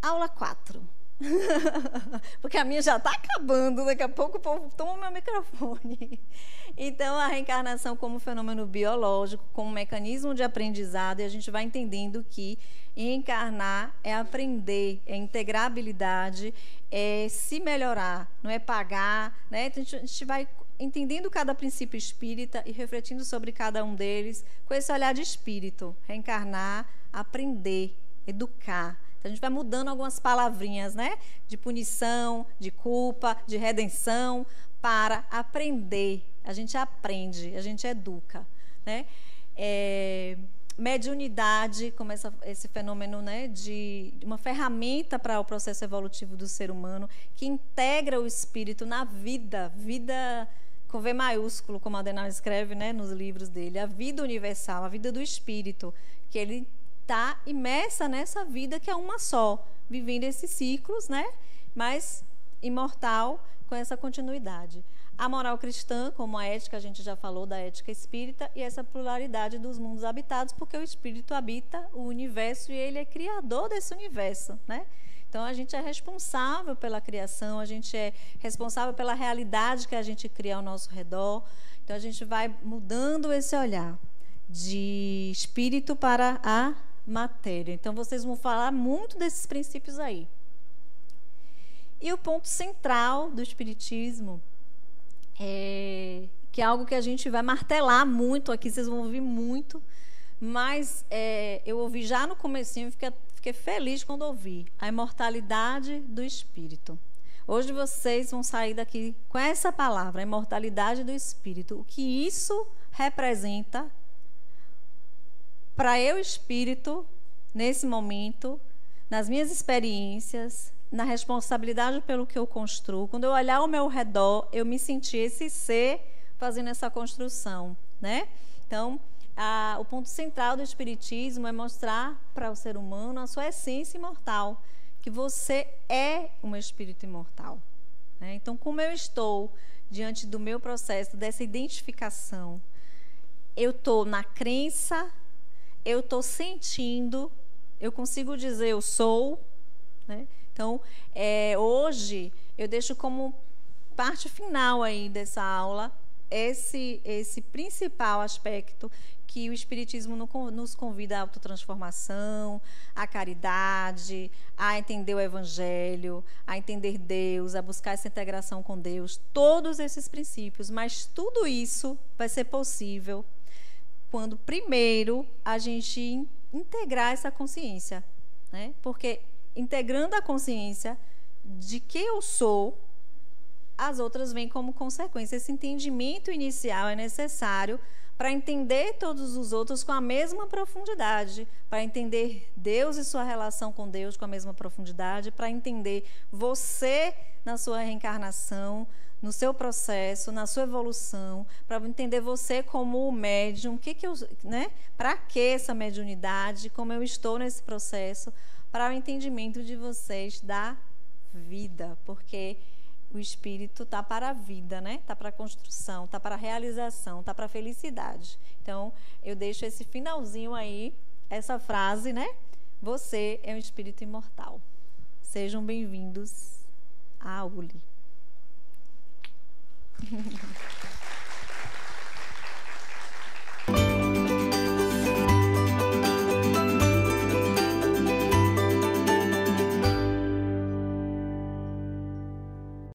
aula 4. Porque a minha já está acabando, daqui a pouco o povo toma o meu microfone. Então, a reencarnação como fenômeno biológico, como mecanismo de aprendizado, e a gente vai entendendo que encarnar é aprender, é integrar habilidade, é se melhorar, não é pagar, né? Então, a gente vai entendendo cada princípio espírita e refletindo sobre cada um deles com esse olhar de espírito. Reencarnar, aprender, educar. Então, a gente vai mudando algumas palavrinhas, né? De punição, de culpa, de redenção, para aprender. A gente aprende, a gente educa, né? Mediunidade, como esse fenômeno, né, de uma ferramenta para o processo evolutivo do ser humano, que integra o espírito na vida com V maiúsculo, como Adenauer escreve, né, nos livros dele, a vida universal, a vida do espírito, que ele está imersa nessa vida que é uma só, vivendo esses ciclos, né, mas imortal, com essa continuidade. A moral cristã, como a ética, a gente já falou da ética espírita, e essa pluralidade dos mundos habitados, porque o espírito habita o universo e ele é criador desse universo, né? Então, a gente é responsável pela criação, a gente é responsável pela realidade que a gente cria ao nosso redor. Então, a gente vai mudando esse olhar de espírito para a matéria. Então, vocês vão falar muito desses princípios aí. E o ponto central do espiritismo, que é algo que a gente vai martelar muito aqui, vocês vão ouvir muito, mas eu ouvi já no comecinho, fiquei feliz quando ouvi, a imortalidade do espírito. Hoje vocês vão sair daqui com essa palavra, a imortalidade do espírito. O que isso representa para eu, espírito, nesse momento, nas minhas experiências, na responsabilidade pelo que eu construo. Quando eu olhar ao meu redor, eu me sentir esse ser fazendo essa construção, né? Então, o ponto central do espiritismo é mostrar para o ser humano a sua essência imortal, que você é um espírito imortal, né? Então, como eu estou diante do meu processo dessa identificação, eu estou na crença, eu estou sentindo, eu consigo dizer eu sou, né? Então, hoje, eu deixo como parte final aí dessa aula esse principal aspecto que o Espiritismo nos convida à autotransformação, à caridade, a entender o Evangelho, a entender Deus, a buscar essa integração com Deus, todos esses princípios. Mas tudo isso vai ser possível quando, primeiro, a gente integrar essa consciência, né? Porque integrando a consciência de que eu sou, as outras vêm como consequência. Esse entendimento inicial é necessário para entender todos os outros com a mesma profundidade, para entender Deus e sua relação com Deus com a mesma profundidade, para entender você na sua reencarnação, no seu processo, na sua evolução, para entender você como o médium, né? Para que essa mediunidade, como eu estou nesse processo, para o entendimento de vocês da vida, porque o espírito está para a vida, né? Está para a construção, está para a realização, está para a felicidade. Então, eu deixo esse finalzinho aí, essa frase, né? Você é um espírito imortal. Sejam bem-vindos à ULI.